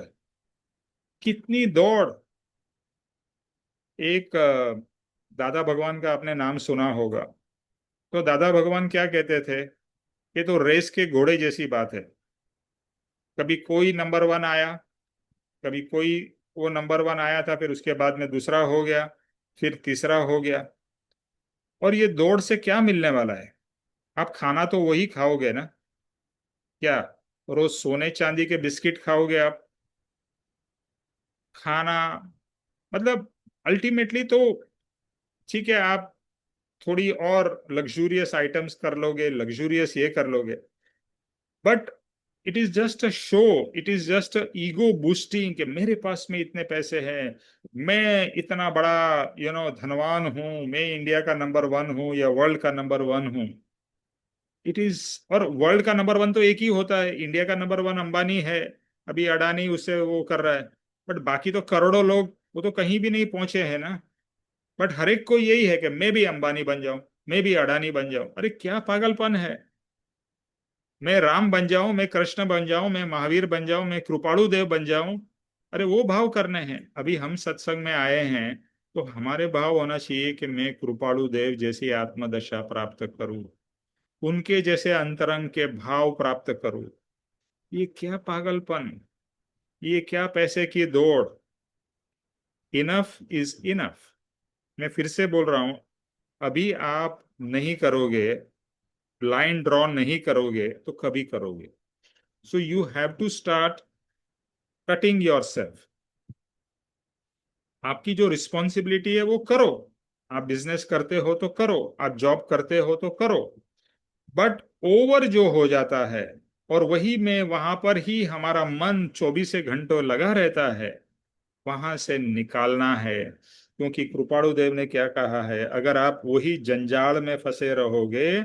कितनी दौड़। एक दादा भगवान का आपने नाम सुना होगा। तो दादा भगवान क्या कहते थे, ये तो रेस के घोड़े जैसी बात है। कभी कोई नंबर वन आया, कभी कोई, वो नंबर वन आया था, फिर उसके बाद में दूसरा हो गया, फिर तीसरा हो गया। और ये दौड़ से क्या मिलने वाला है? आप खाना तो वही खाओगे ना। क्या रोज सोने चांदी के बिस्किट खाओगे आप? खाना मतलब अल्टीमेटली तो ठीक है, आप थोड़ी और लग्जूरियस आइटम्स कर लोगे, लग्जूरियस ये कर लोगे, but it is just a show, it is just ego boosting कि मेरे पास में इतने पैसे हैं, मैं इतना बड़ा धनवान हूं, मैं इंडिया का नंबर वन हूं या वर्ल्ड का नंबर वन हूं। इट इज, और वर्ल्ड का नंबर वन तो एक ही होता है, इंडिया का नंबर वन अंबानी है। अभी अडानी उससे वो कर रहा है, बट बाकी तो करोड़ों लोग वो तो कहीं भी नहीं पहुंचे हैं ना। बट हर एक को यही है कि मैं भी अंबानी बन जाऊं, मैं भी अडानी बन जाऊं। अरे क्या पागलपन है! मैं राम बन जाऊं, मैं कृष्ण बन जाऊं, मैं महावीर बन जाऊं, मैं कृपाणु देव बन जाऊं। अरे वो भाव करने हैं। अभी हम सत्संग में आए हैं तो हमारे भाव होना चाहिए कि मैं कृपाणु देव जैसी आत्मदशा प्राप्त करूं, उनके जैसे अंतरंग के भाव प्राप्त करूं। ये क्या पागलपन, ये क्या पैसे की दौड़! Enough is enough. मैं फिर से बोल रहा हूं, अभी आप नहीं करोगे, लाइन ड्रॉ नहीं करोगे तो कभी करोगे? So you have to start cutting yourself. आपकी जो रिस्पॉन्सिबिलिटी है वो करो। आप बिजनेस करते हो तो करो, आप जॉब करते हो तो करो, बट ओवर जो हो जाता है, और वही में वहां पर ही हमारा मन 24 घंटों लगा रहता है, वहां से निकालना है। क्योंकि कृपाणु देव ने क्या कहा है, अगर आप वही जंजाल में फंसे रहोगे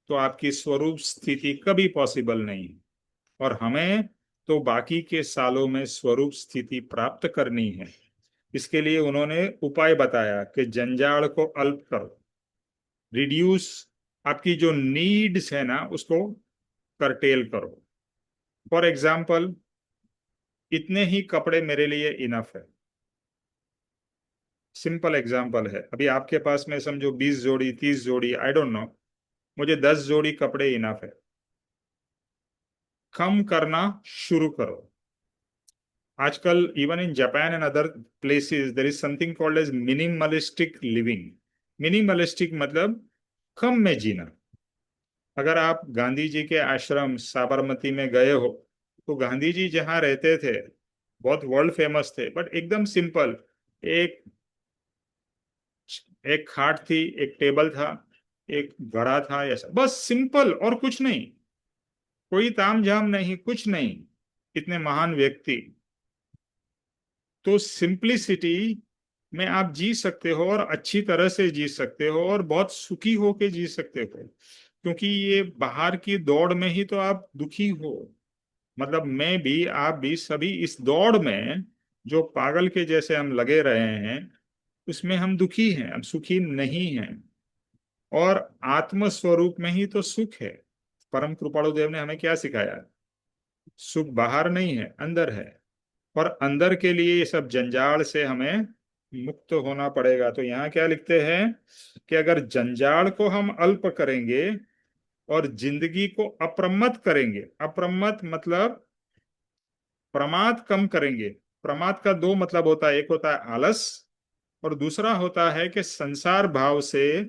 तो आपकी स्वरूप स्थिति कभी पॉसिबल नहीं। और हमें तो बाकी के सालों में स्वरूप स्थिति प्राप्त करनी है। इसके लिए उन्होंने उपाय बताया कि जंजाल को अल्प करो, रिड्यूस, आपकी जो नीड्स है ना उसको करटेल करो। फॉर एग्जाम्पल, इतने ही कपड़े मेरे लिए इनफ है। सिंपल एग्जाम्पल है, अभी आपके पास में समझो 20 जोड़ी, 30 जोड़ी, आई डोंट नो, मुझे 10 जोड़ी कपड़े इनफ है। कम करना शुरू करो। आजकल even in Japan and other places there is something called as minimalistic living. Minimalistic मतलब कम में जीना। अगर आप गांधी जी के आश्रम साबरमती में गए हो तो गांधी जी जहाँ रहते थे बहुत वर्ल्ड फेमस थे, बट एकदम सिंपल। एक एक खाट थी, एक टेबल था, एक घड़ा था, ऐसा बस सिंपल, और कुछ नहीं, कोई तामझाम नहीं, कुछ नहीं। इतने महान व्यक्ति। तो सिंप्लिसिटी में आप जी सकते हो और अच्छी तरह से जी सकते हो और बहुत सुखी होके जी सकते हो। क्योंकि ये बाहर की दौड़ में ही तो आप दुखी हो। मतलब मैं भी, आप भी, सभी इस दौड़ में जो पागल के जैसे हम लगे रहे हैं उसमें हम दुखी हैं, हम सुखी नहीं हैं। और आत्म स्वरूप में ही तो सुख है। परम कृपाणु देव ने हमें क्या सिखाया? सुख बाहर नहीं है, अंदर है। और अंदर के लिए ये सब जंजाल से हमें मुक्त होना पड़ेगा। तो यहाँ क्या लिखते हैं कि अगर जंजाल को हम अल्प करेंगे और जिंदगी को अप्रमत्त करेंगे, अप्रमत्त मतलब प्रमाद कम करेंगे। प्रमाद का दो मतलब होता है, एक होता है आलस और दूसरा होता है कि संसार भाव से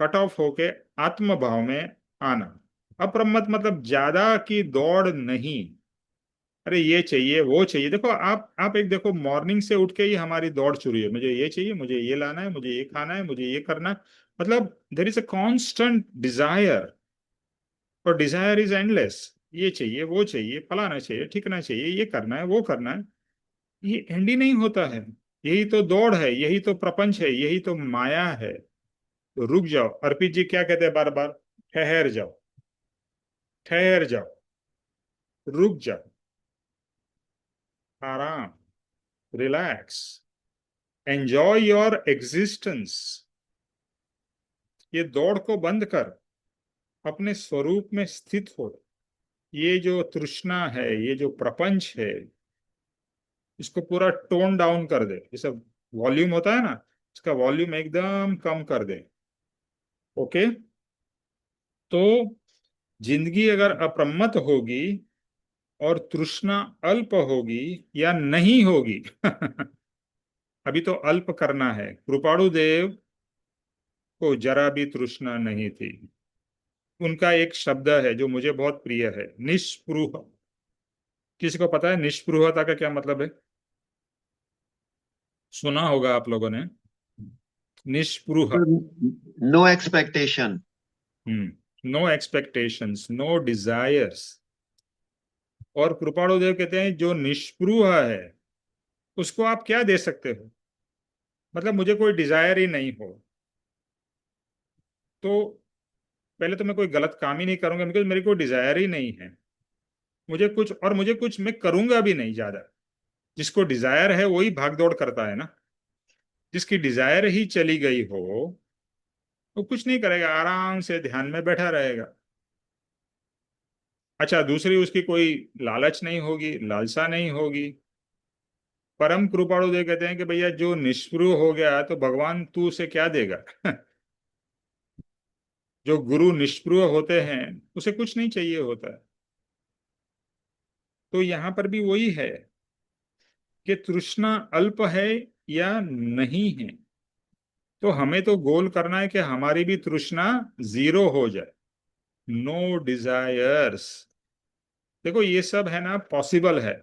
कट ऑफ होके आत्म भाव में आना। अप्रमत्त मतलब ज्यादा की दौड़ नहीं। अरे ये चाहिए, वो चाहिए। देखो आप एक देखो, मॉर्निंग से उठ के ही हमारी दौड़ शुरू है, मुझे ये चाहिए, मुझे ये लाना है, मुझे ये खाना है, मुझे ये करना है। मतलब there is a constant desire, और डिजायर इज एंडलेस। ये चाहिए, वो चाहिए, फलाना चाहिए, ठिकना चाहिए, ये करना है, वो करना है। ये एंड ही नहीं होता है। यही तो दौड़ है, यही तो प्रपंच है, यही तो माया है। तो रुक जाओ। अर्पित जी क्या कहते हैं बार बार? ठहर जाओ, ठहर जाओ, रुक जाओ, आराम, रिलैक्स, एंजॉय योर एग्जिस्टेंस। ये दौड़ को बंद कर, अपने स्वरूप में स्थित हो। ये जो तृष्णा है, ये जो प्रपंच है, इसको पूरा टोन डाउन कर दे। जैसे वॉल्यूम होता है ना, इसका वॉल्यूम एकदम कम कर दे। ओके, तो जिंदगी अगर अप्रमत्त होगी और तृष्णा अल्प होगी या नहीं होगी अभी तो अल्प करना है। कृपाणु देव को जरा भी तृष्णा नहीं थी। उनका एक शब्द है जो मुझे बहुत प्रिय है, निष्पृह। किसी को पता है निष्पृहता का क्या मतलब है? सुना होगा आप लोगों ने, निष्पृह। No expectation. No expectations, no desires. और कृपाणु देव कहते हैं जो निष्पृह है उसको आप क्या दे सकते हो? मतलब मुझे कोई डिजायर ही नहीं हो तो पहले तो मैं कोई गलत काम ही नहीं करूंगा, बिकॉज मेरी कोई डिजायर ही नहीं है। मुझे कुछ मैं करूंगा भी नहीं ज्यादा। जिसको डिजायर है वही भाग दौड़ करता है ना। जिसकी डिजायर ही चली गई हो वो कुछ नहीं करेगा, आराम से ध्यान में बैठा रहेगा। अच्छा, दूसरी उसकी कोई लालच नहीं होगी, लालसा नहीं होगी। परम कृपाणु देव कहते हैं कि भैया जो निष्पृह हो गया तो भगवान तू उसे क्या देगा जो गुरु निष्पृह होते हैं उसे कुछ नहीं चाहिए होता है। तो यहां पर भी वही है कि तृष्णा अल्प है या नहीं है। तो हमें तो गोल करना है कि हमारी भी तृष्णा जीरो हो जाए, नो डिजायर्स। देखो ये सब है ना पॉसिबल है।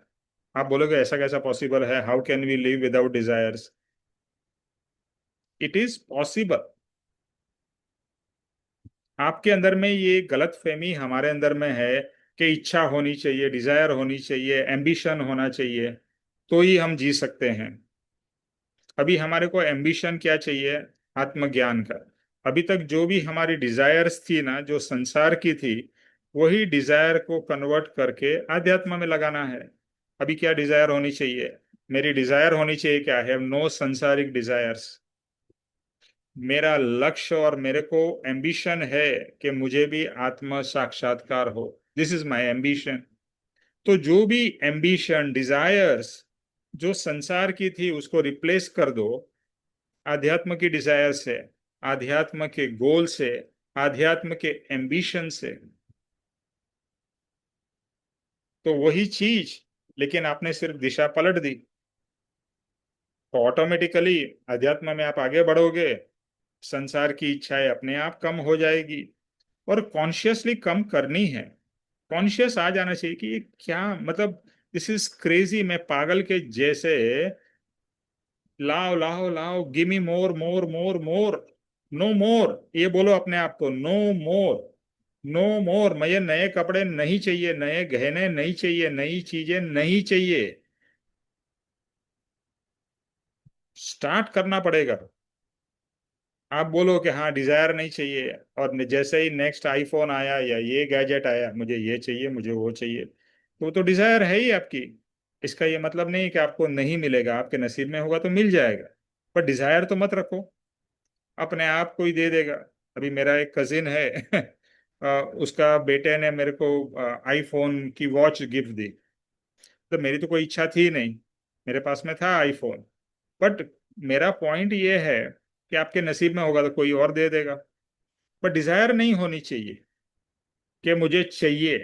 आप बोलोगे ऐसा कैसा पॉसिबल है, how can we live without desires? It is possible. आपके अंदर में ये गलत फहमी हमारे अंदर में है कि इच्छा होनी चाहिए, डिजायर होनी चाहिए, एम्बिशन होना चाहिए, तो ही हम जी सकते हैं। अभी हमारे को एम्बिशन क्या चाहिए? आत्मज्ञान का। अभी तक जो भी हमारी डिजायर्स थी ना, जो संसार की थी, वही डिजायर को कन्वर्ट करके आध्यात्म में लगाना है। अभी क्या डिजायर होनी चाहिए? मेरी डिजायर होनी चाहिए क्या है? नो संसारिक डिजायर्स। मेरा लक्ष्य और मेरे को एम्बिशन है कि मुझे भी आत्म साक्षात्कार हो। This is my ambition. तो जो भी एम्बिशन, डिजायर्स जो संसार की थी उसको रिप्लेस कर दो आध्यात्म की डिजायर से, आध्यात्म के गोल से, आध्यात्म के एम्बिशन से। तो वही चीज, लेकिन आपने सिर्फ दिशा पलट दी तो ऑटोमेटिकली अध्यात्म में आप आगे बढ़ोगे, संसार की इच्छाएं अपने आप कम हो जाएगी। और कॉन्शियसली कम करनी है। कॉन्शियस आ जाना चाहिए कि ये क्या मतलब, दिस इज क्रेजी। मैं पागल के जैसे लाओ लाओ लाओ, गिव मी मोर मोर मोर मोर, नो मोर, ये बोलो अपने आप को, नो मोर, नो मोर। मुझे नए कपड़े नहीं चाहिए, नए गहने नहीं चाहिए, नई चीजें नहीं चाहिए। स्टार्ट करना पड़ेगा। आप बोलो कि हाँ डिजायर नहीं चाहिए, और जैसे ही नेक्स्ट आईफोन आया या ये गैजेट आया, मुझे ये चाहिए, मुझे वो चाहिए, तो वो तो डिजायर है ही आपकी। इसका ये मतलब नहीं कि आपको नहीं मिलेगा, आपके नसीब में होगा तो मिल जाएगा। पर डिजायर तो मत रखो, अपने आप कोई दे देगा। अभी मेरा एक कजिन है उसका बेटे ने मेरे को आईफोन की वॉच गिफ्ट दी। तो मेरी तो कोई इच्छा थी नहीं, मेरे पास में था आईफोन। बट मेरा पॉइंट ये है कि आपके नसीब में होगा तो कोई और दे देगा। पर डिजायर नहीं होनी चाहिए कि मुझे चाहिए।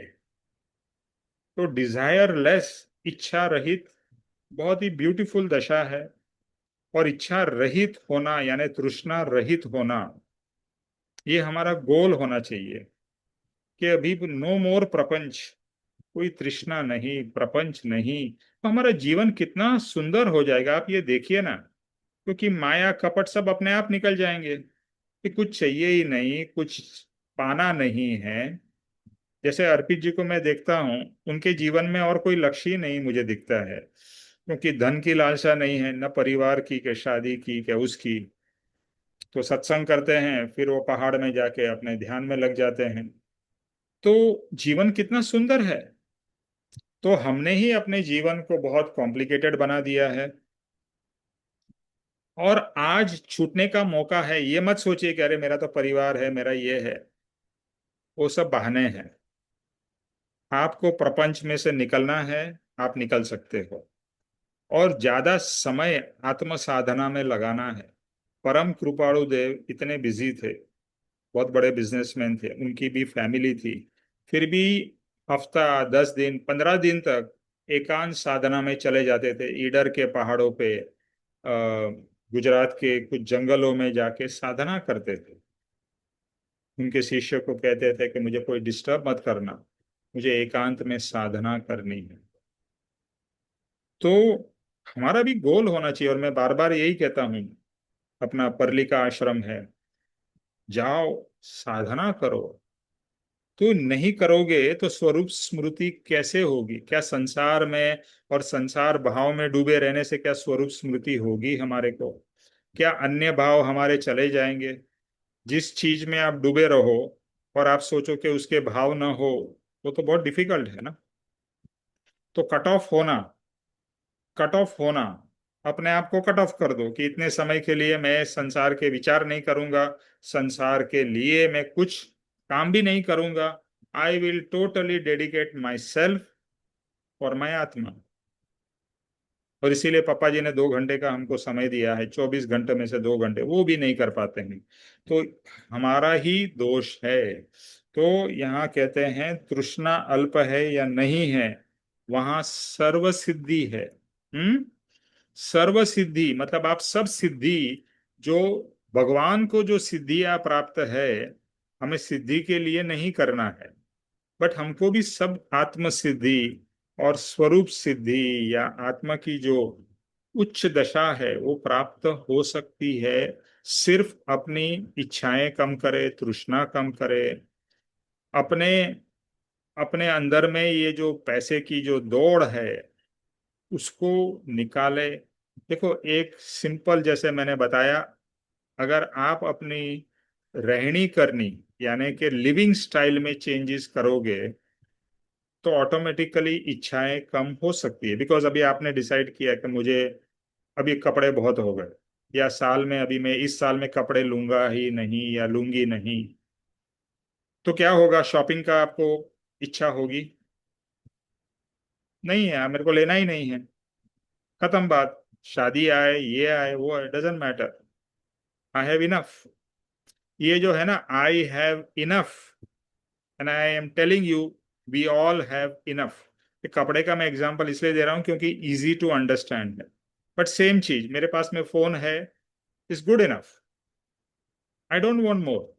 तो डिजायरलेस, इच्छा रहित, बहुत ही ब्यूटीफुल दशा है। और इच्छा रहित होना यानी तृष्णा रहित होना, ये हमारा गोल होना चाहिए कि अभी नो मोर प्रपंच। कोई तृष्णा नहीं, प्रपंच नहीं, तो हमारा जीवन कितना सुंदर हो जाएगा। आप ये देखिए ना, क्योंकि माया कपट सब अपने आप निकल जाएंगे कि कुछ चाहिए ही नहीं, कुछ पाना नहीं है। जैसे अर्पित जी को मैं देखता हूँ, उनके जीवन में और कोई लक्ष्य ही नहीं मुझे दिखता है, क्योंकि धन की लालसा नहीं है, न परिवार की के शादी की क्या उसकी। तो सत्संग करते हैं, फिर वो पहाड़ में जाके अपने ध्यान में लग जाते हैं। तो जीवन कितना सुंदर है। तो हमने ही अपने जीवन को बहुत कॉम्प्लिकेटेड बना दिया है। और आज छूटने का मौका है, ये मत सोचिए कि अरे मेरा तो परिवार है, मेरा ये है। वो सब बहाने हैं। आपको प्रपंच में से निकलना है, आप निकल सकते हो। और ज्यादा समय आत्म साधना में लगाना है। परम कृपाणु देव इतने बिजी थे, बहुत बड़े बिजनेसमैन थे, उनकी भी फैमिली थी, फिर भी हफ्ता 10 दिन 15 दिन तक एकांत साधना में चले जाते थे। ईडर के पहाड़ों पे, गुजरात के कुछ जंगलों में जाके साधना करते थे। उनके शिष्य को कहते थे कि मुझे कोई डिस्टर्ब मत करना, मुझे एकांत में साधना करनी है। तो हमारा भी गोल होना चाहिए, और मैं बार बार यही कहता हूँ, अपना परली का आश्रम है, जाओ साधना करो। तो नहीं करोगे तो स्वरूप स्मृति कैसे होगी? क्या संसार में और संसार भाव में डूबे रहने से क्या स्वरूप स्मृति होगी हमारे को? क्या अन्य भाव हमारे चले जाएंगे? जिस चीज में आप डूबे रहो और आप सोचो कि उसके भाव ना हो, वो तो बहुत डिफिकल्ट है ना। तो कट ऑफ होना, अपने आप को कट ऑफ कर दो कि इतने समय के लिए मैं संसार के विचार नहीं करूंगा, संसार के लिए मैं कुछ काम भी नहीं करूंगा। I will totally dedicate my self for my आत्मा। और इसीलिए पापा जी ने 2 घंटे का हमको समय दिया है, 24 घंटे में से 2 घंटे वो भी नहीं कर पाते हैं। तो हमारा ही दोष है। तो यहाँ कहते हैं तृष्णा अल्प है या नहीं है, वहां सर्व सिद्धि है। सर्व सिद्धि मतलब आप सब सिद्धि, जो भगवान को जो सिद्धियां प्राप्त है, हमें सिद्धि के लिए नहीं करना है, बट हमको भी सब आत्म सिद्धि और स्वरूप सिद्धि या आत्मा की जो उच्च दशा है वो प्राप्त हो सकती है। सिर्फ अपनी इच्छाएं कम करे, तृष्णा कम करे, अपने अपने अंदर में ये जो पैसे की जो दौड़ है उसको निकाले। देखो एक सिंपल, जैसे मैंने बताया, अगर आप अपनी रहनी करनी यानी कि लिविंग स्टाइल में चेंजेस करोगे तो ऑटोमेटिकली इच्छाएं कम हो सकती है। बिकॉज अभी आपने डिसाइड किया कि मुझे अभी कपड़े बहुत हो गए, या साल में अभी मैं इस साल में कपड़े लूंगा ही नहीं या लूंगी नहीं, तो क्या होगा? शॉपिंग का आपको इच्छा होगी नहीं है, मेरे को लेना ही नहीं है, खत्म बात। शादी आए, ये आए, वो आए, doesn't matter, I have enough. ये जो है ना, I have enough, and I am telling you we all have enough. कपड़े का मैं एग्जांपल इसलिए दे रहा हूं क्योंकि इजी टू अंडरस्टैंड है। बट सेम चीज, मेरे पास में फोन है, is good enough, I don't want more.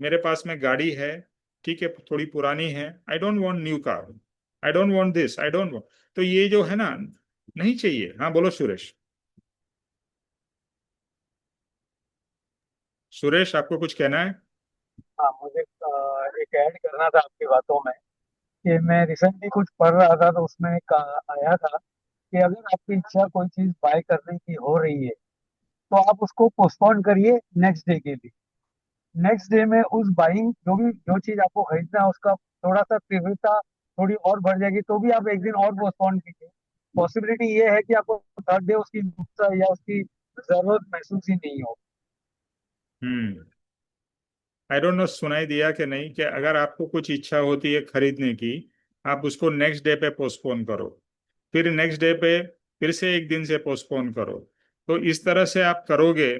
मेरे पास में गाड़ी है, ठीक है, थोड़ी पुरानी है, आई don't want new car, I don't want this, I don't want. तो ये जो है ना, नहीं चाहिए। हाँ बोलो सुरेश। सुरेश आपको कुछ कहना है? हाँ, मुझे एक ऐड करना था आपकी बातों में कि मैं रिसेंटली कुछ पढ़ रहा था, तो उसमें एक आया था कि अगर आपकी इच्छा कोई चीज बाय करने की हो रही है तो आप उसको पोस्टपोन करिए नेक्स्ट डे के लिए। नेक्स्ट डे में उस बाइंग जो चीज आपको खरीदना है उसका थोड़ा सा तीव्रता थोड़ी और बढ़ जाएगी, तो भी आप एक दिन और पोस्टपोन कीजिए। पॉसिबिलिटी ये है कि आपको थर्ड डे उसकी नुकसान या उसकी जरूरत महसूस ही नहीं हो। हम्म। आई डोंट नो सुनाई दिया कि नहीं, कि अगर आपको कुछ इच्छा होती है खरीदने की, आप उसको नेक्स्ट डे पे पोस्टपोन करो, फिर नेक्स्ट डे पे फिर से एक दिन से पोस्टपोन करो। तो इस तरह से आप करोगे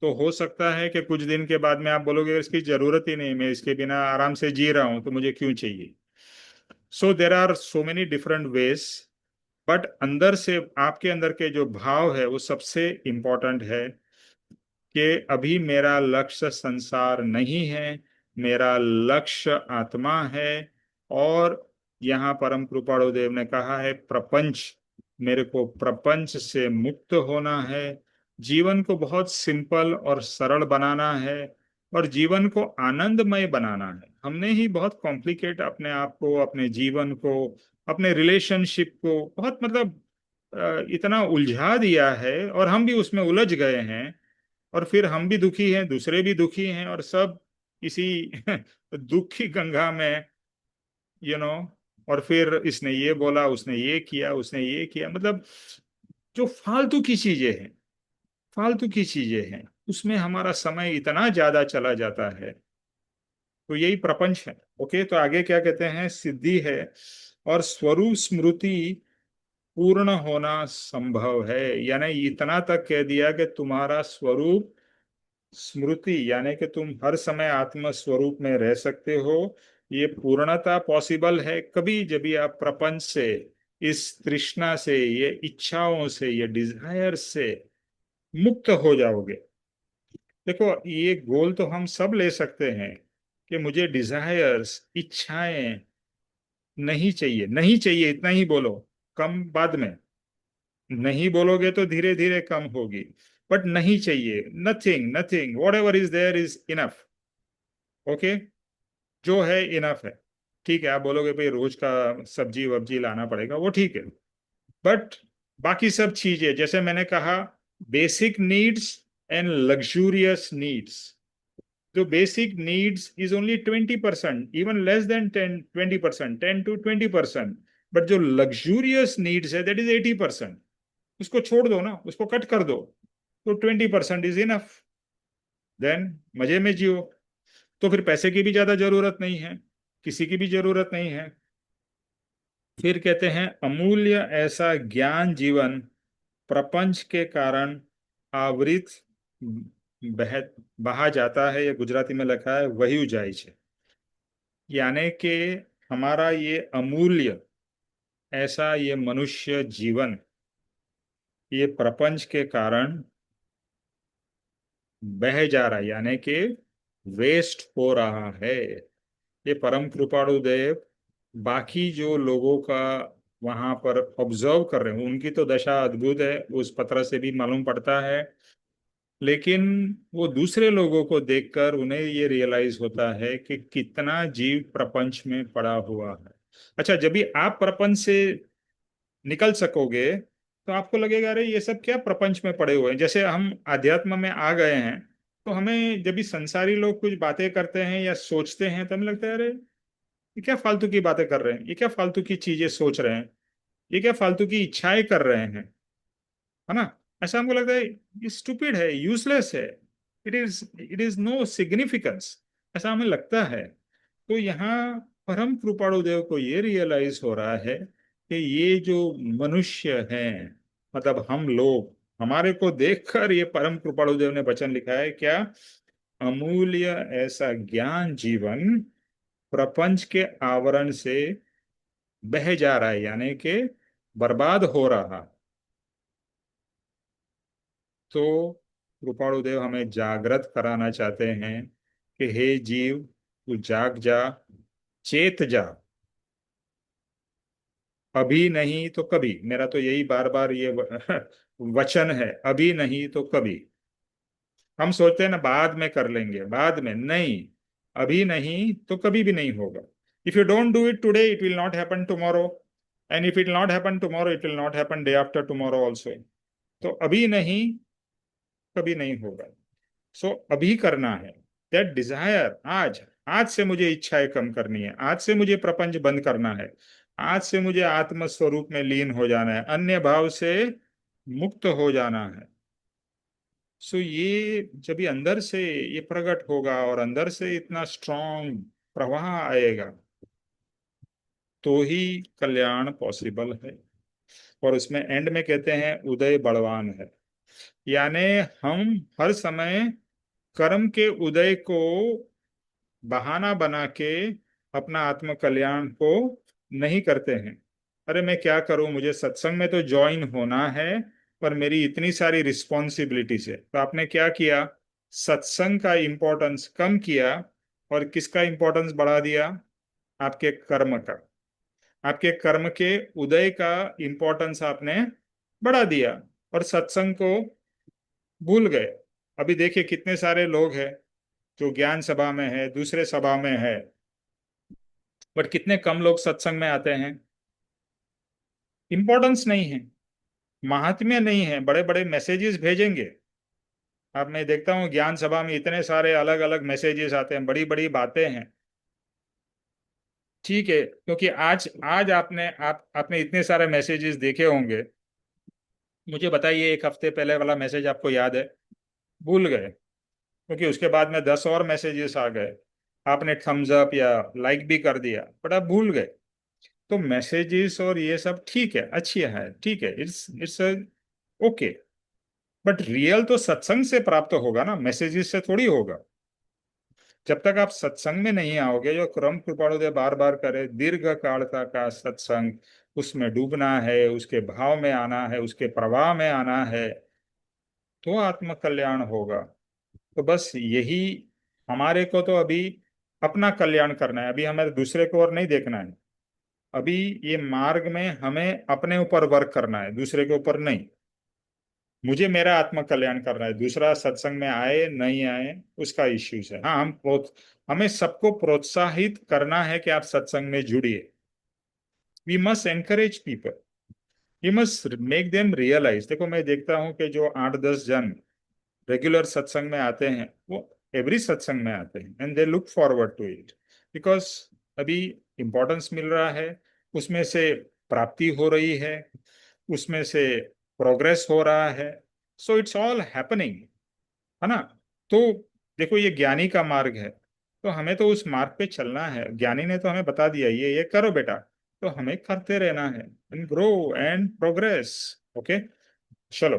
तो हो सकता है कि कुछ दिन के बाद में आप बोलोगे इसकी जरूरत ही नहीं, मैं इसके बिना आराम से जी रहा हूं, तो मुझे क्यों चाहिए? So there are so many different ways, but अंदर से आपके अंदर के जो भाव है वो सबसे इम्पोर्टेंट है कि अभी मेरा लक्ष्य संसार नहीं है, मेरा लक्ष्य आत्मा है। और यहाँ परम कृपाणु देव ने कहा है प्रपंच, मेरे को प्रपंच से मुक्त होना है, जीवन को बहुत सिंपल और सरल बनाना है, और जीवन को आनंदमय बनाना है। हमने ही बहुत कॉम्प्लिकेट अपने आप को, अपने जीवन को, अपने रिलेशनशिप को बहुत मतलब इतना उलझा दिया है, और हम भी उसमें उलझ गए हैं। और फिर हम भी दुखी हैं, दूसरे भी दुखी हैं, और सब इसी दुख की गंगा में, यू नो। और फिर इसने ये बोला, उसने ये किया, उसने ये किया, मतलब जो फालतू की चीजें हैं। फालतू की चीजें हैं, उसमें हमारा समय इतना ज्यादा चला जाता है। तो यही प्रपंच है। ओके, तो आगे क्या कहते हैं, सिद्धि है और स्वरूप स्मृति पूर्ण होना संभव है। यानी इतना तक कह दिया कि तुम्हारा स्वरूप स्मृति, यानी कि तुम हर समय आत्म स्वरूप में रह सकते हो, ये पूर्णता पॉसिबल है कभी जब भी आप प्रपंच से, इस तृष्णा से, ये इच्छाओं से, ये डिजायर से मुक्त हो जाओगे। देखो, ये गोल तो हम सब ले सकते हैं कि मुझे डिजायर्स, इच्छाएं नहीं चाहिए, नहीं चाहिए इतना ही बोलो, कम बाद में। नहीं बोलोगे तो धीरे धीरे कम होगी, बट नहीं चाहिए, nothing, nothing, whatever is there is enough. Okay, जो है इनफ है। ठीक है, आप बोलोगे भाई रोज का सब्जी वब्जी लाना पड़ेगा, वो ठीक है, बट बाकी सब चीजें जैसे मैंने कहा, basic needs and luxurious needs. जो basic needs is only 20%, even less than 10-20%, 10 to 20%। But जो लग्जूरियस नीड्स है दैट इज 80%। उसको छोड़ दो ना, उसको कट कर दो, तो 20% इज इनफ। देन मजे में जियो। तो फिर पैसे की भी ज्यादा जरूरत नहीं है, किसी की भी जरूरत नहीं है। फिर कहते हैं अमूल्य ऐसा ज्ञान जीवन प्रपंच के कारण आवृत बह बहा जाता है, ये गुजराती में लिखा है, वही જાય છે। यानी कि हमारा ये अमूल्य ऐसा ये मनुष्य जीवन, ये प्रपंच के कारण बह जा रहा है, यानी कि वेस्ट हो रहा है। ये परम कृपाणु देव बाकी जो लोगों का वहां पर ऑब्जर्व कर रहे हैं, उनकी तो दशा अद्भुत है, उस पत्र से भी मालूम पड़ता है। लेकिन वो दूसरे लोगों को देखकर उन्हें ये रियलाइज होता है कि कितना जीव प्रपंच में पड़ा हुआ है। अच्छा, जब भी आप प्रपंच से निकल सकोगे तो आपको लगेगा अरे ये सब क्या प्रपंच में पड़े हुए हैं। जैसे हम अध्यात्म में आ गए हैं, तो हमें जब भी संसारी लोग कुछ बातें करते हैं या सोचते हैं तो हमें लगता है अरे ये क्या फालतू की बातें कर रहे हैं, ये क्या फालतू की चीजें सोच रहे हैं, ये क्या फालतू की इच्छाएं कर रहे हैं, है ना। ऐसा हमको लगता है ये स्टूपिड है, यूजलेस है, इट इज नो सिग्निफिकेंस, ऐसा हमें लगता है। तो यहाँ परम कृपाणु देव को ये रियलाइज हो रहा है कि ये जो मनुष्य हैं, मतलब हम लोग, हमारे को देखकर ये परम कृपाणु देव ने वचन लिखा है क्या, अमूल्य ऐसा ज्ञान जीवन प्रपंच के आवरण से बह जा रहा है, यानी कि बर्बाद हो रहा। तो कृपाणु देव हमें जागृत कराना चाहते हैं कि हे जीव, तू जाग जा, चेत जा। अभी नहीं तो कभी, मेरा तो यही बार बार ये वचन है, अभी नहीं तो कभी। हम सोचते हैं ना बाद में कर लेंगे, बाद में नहीं, अभी नहीं तो कभी भी नहीं होगा। If you don't do it today it will not happen tomorrow, and if it not happen tomorrow it will not happen day after tomorrow also. तो अभी नहीं, कभी नहीं होगा। सो अभी करना है, दैट डिजायर। आज, आज से मुझे इच्छाएं कम करनी है, आज से मुझे प्रपंच बंद करना है, आज से मुझे आत्म स्वरूप में लीन हो जाना है, अन्य भाव से मुक्त हो जाना है। सो ये जब ये अंदर से ये प्रकट होगा और अंदर से इतना स्ट्रॉन्ग प्रवाह आएगा, तो ही कल्याण पॉसिबल है। और उसमें एंड में कहते हैं उदय बलवान है। यानी हम हर समय कर्म के उदय को बहाना बना के अपना आत्म कल्याण को नहीं करते हैं। अरे मैं क्या करूं, मुझे सत्संग में तो ज्वाइन होना है, पर मेरी इतनी सारी रिस्पॉन्सिबिलिटीज है। तो आपने क्या किया, सत्संग का इंपॉर्टेंस कम किया और किसका इंपॉर्टेंस बढ़ा दिया, आपके कर्म का, आपके कर्म के उदय का इंपॉर्टेंस आपने बढ़ा दिया और सत्संग को भूल गए। अभी देखिए कितने सारे लोग हैं जो ज्ञान सभा में है, दूसरे सभा में है, बट कितने कम लोग सत्संग में आते हैं। इंपॉर्टेंस नहीं है, महात्म्य नहीं है, बड़े बड़े मैसेजेस भेजेंगे। अब मैं देखता हूँ ज्ञान सभा में इतने सारे अलग अलग मैसेजेस आते हैं, बड़ी बड़ी बातें हैं। ठीक है, क्योंकि आज आज आपने इतने सारे मैसेजेस देखे होंगे, मुझे बताइए, एक हफ्ते पहले वाला मैसेज आपको याद है? भूल गए, क्योंकि उसके बाद में 10 और मैसेजेस आ गए। आपने थम्स अप या लाइक भी कर दिया, बट आप भूल गए। तो मैसेजेस और ये सब ठीक है, अच्छी है, ठीक है, it's it's okay. But real तो सत्संग से प्राप्त होगा ना, मैसेजेस से थोड़ी होगा। जब तक आप सत्संग में नहीं आओगे, जो क्रम कृपाणुदेव बार बार करे, दीर्घ कालता का सत्संग, उसमें डूबना है, उसके भाव में आना है, उसके प्रवाह में आना है, तो आत्म कल्याण होगा। तो बस यही, हमारे को तो अभी अपना कल्याण करना है, अभी हमें दूसरे को और नहीं देखना है। अभी ये मार्ग में हमें अपने ऊपर वर्क करना है, दूसरे के ऊपर नहीं। मुझे मेरा आत्म कल्याण करना है, दूसरा सत्संग में आए नहीं आए उसका इश्यूज है। हाँ, हमें सबको प्रोत्साहित करना है कि आप सत्संग में जुड़िए। We must encourage people, we must make them realize. देखो, मैं देखता हूँ कि जो 8-10 जन रेगुलर सत्संग में आते हैं, वो एवरी सत्संग में आते हैं and they look forward to it, because अभी इंपॉर्टेंस मिल रहा है, उसमें से प्राप्ति हो रही है, उसमें से प्रोग्रेस हो रहा है। सो इट्स ऑल हैपनिंग, है ना? तो देखो, ये ज्ञानी का मार्ग है, तो हमें तो उस मार्ग पे चलना है। ज्ञानी ने तो हमें बता दिया, ये करो बेटा, तो हमें करते रहना है and grow and progress. Okay, चलो।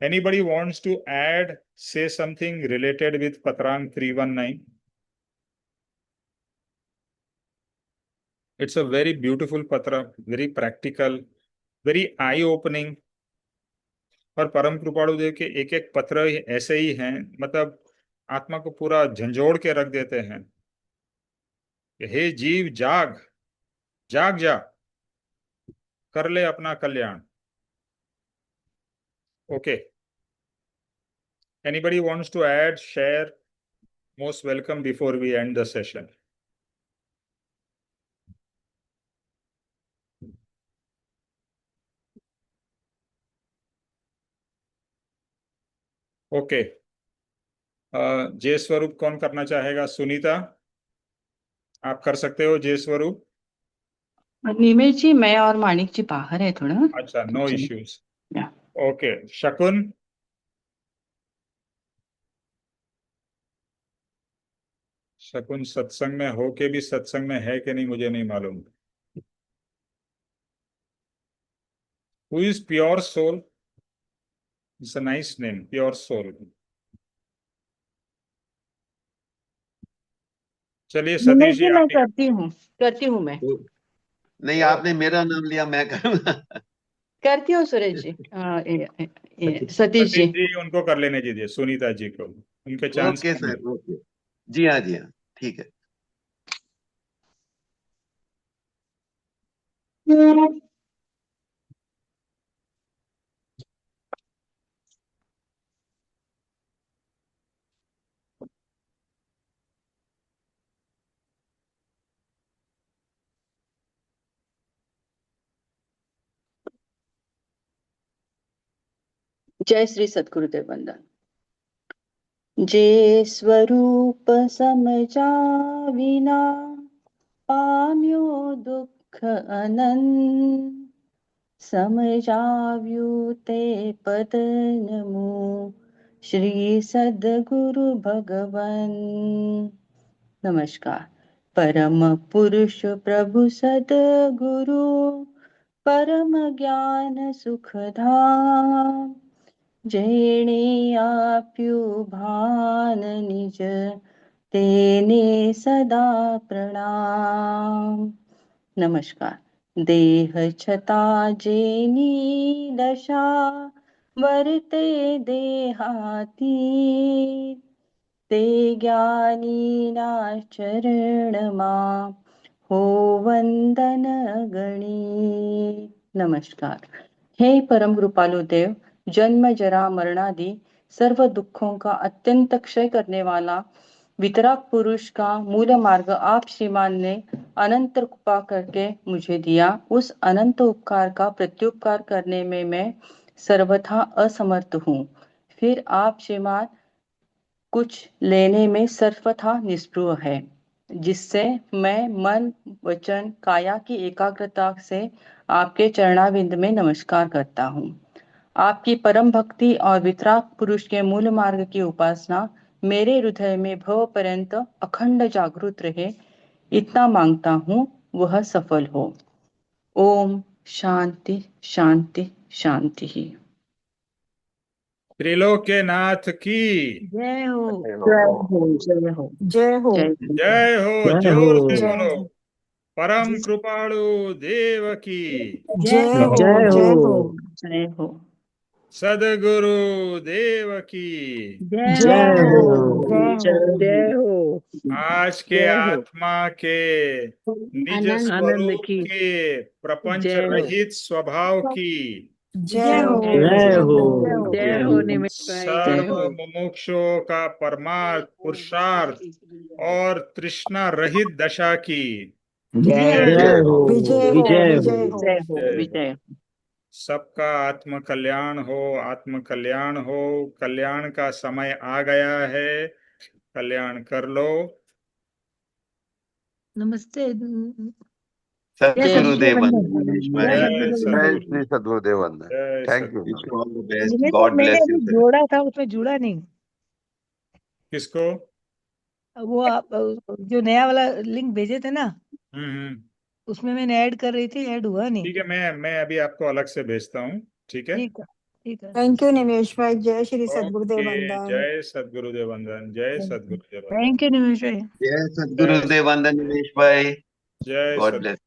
Anybody wants to add, say something related with पत्रांग 319? इट्स अ वेरी ब्यूटिफुल पत्र, very practical, very eye opening. और परम कृपाणु देव के एक एक पत्र ऐसे ही हैं, मतलब आत्मा को पूरा झंझोड़ के रख देते हैं कि हे जीव, जाग, जाग जा, कर ले अपना कल्याण। Okay, anybody wants to add, share, most welcome before we end the session. Okay, Jai Swaroop कौन करना चाहेगा? सुनीता, आप कर सकते हो जय स्वरूप। निमेश जी, मैं और मानिक जी बाहर है थोड़ा। अच्छा, नो इश्यूज। या। ओके, शकुन। शकुन सत्संग में हो के भी सत्संग में है कि नहीं मुझे नहीं मालूम। Who is pure soul? It's a nice name, pure soul. चलिए निमेश सतीश जी, जी, आप मैं ही। करती हूँ मैं तो नहीं, आपने मेरा नाम लिया, मैं करूँगा। करती हूँ सुरेश जी। सतीश सतीश जी। जी, उनको कर लेने दीजिए, सुनीता जी को, उनके चांस ओके कम है। Sir, okay. जी हाँ, जी हाँ, ठीक है। जय श्री सद्गुरुदेव वंदन। जे स्वरूप समझाविना, पाम्यो दुख अनंत। समझाव्यू ते पद नमो, श्री सद्गुरु भगवन। नमस्कार। परम पुरुष प्रभु सद्गुरु, परम ज्ञान सुखधाम। जेणे आप्यु भान निज, तेने सदा प्रणाम। नमस्कार। देह छता जेनी दशा, वर्ते देहाती। ते ज्ञानी ना चरणमा, हो वंदन गणी। नमस्कार। हे परम कृपालु देव, जन्म जरा मरणादि सर्व दुखों का अत्यंत क्षय करने वाला वितराग पुरुष का मूल मार्ग आप श्रीमान ने अनंत कृपा करके मुझे दिया। उस अनंत उपकार का प्रत्युपकार करने में मैं सर्वथा असमर्थ हूँ। फिर आप श्रीमान कुछ लेने में सर्वथा निष्प्रिय है, जिससे मैं मन वचन काया की एकाग्रता से आपके चरणाविंद में नमस्कार करता हूँ। आपकी परम भक्ति और वितराग पुरुष के मूल मार्ग की उपासना मेरे हृदय में भव पर्यंत अखंड जागृत रहे, इतना मांगता हूँ, वह सफल हो। ओम शांति शांति शांति। त्रिलोक्यनाथ की जय हो। जय हो जय हो जय हो जय जय हो। जय जोर हो। से जय बोलो, हो परम कृपाणु देव की जय हो। जय जय हो। हो जय हो सदगुरु देव की जय जय जय हो। हो। जय हो हो आज के जय हो। आत्मा के निज आनंद स्वरूप की के प्रपंच जय हो। रहित स्वभाव की जय हो जय हो। जय हो निमित भाई, जय सर्व हो। मुमुक्षुओं का परमार्थ पुरुषार्थ और तृष्णा रहित दशा की जय हो। जय हो। विजय हो विजय विजय हो। हो जय हो जय हो। विजय। सबका आत्म कल्याण हो, आत्म कल्याण हो। कल्याण का समय आ गया है, कल्याण कर लो। नमस्ते। सद्गुरुदेव वंदन निमेश भाई। जय जय सद्गुरु। श्री सद्गुरुदेव वंदन। जय thank you. Wish all the best. Nimesh God मैंने ब्लेस अभी यू। जोड़ा था, उसमें जुड़ा नहीं। किसको? वो आप जो नया वाला लिंक भेजे थे ना, हम्म। उसमें मैंने ऐड कर रही थी, ऐड हुआ नहीं। ठीक है, मैं अभी आपको अलग से भेजता हूँ। ठीक है। ठीक है ठीक है। थैंक यू निमेश भाई। जय श्री सद्गुरुदेव ओके। वंदन। जय सद्गुरुदेव वंदन। जय सद्गुरुदेव वंदन। थैंक यू निमेश भाई। जय सद्गुरुदेव वंदन निमेश भाई। जय गॉड सद्गुरु। ब्लेस।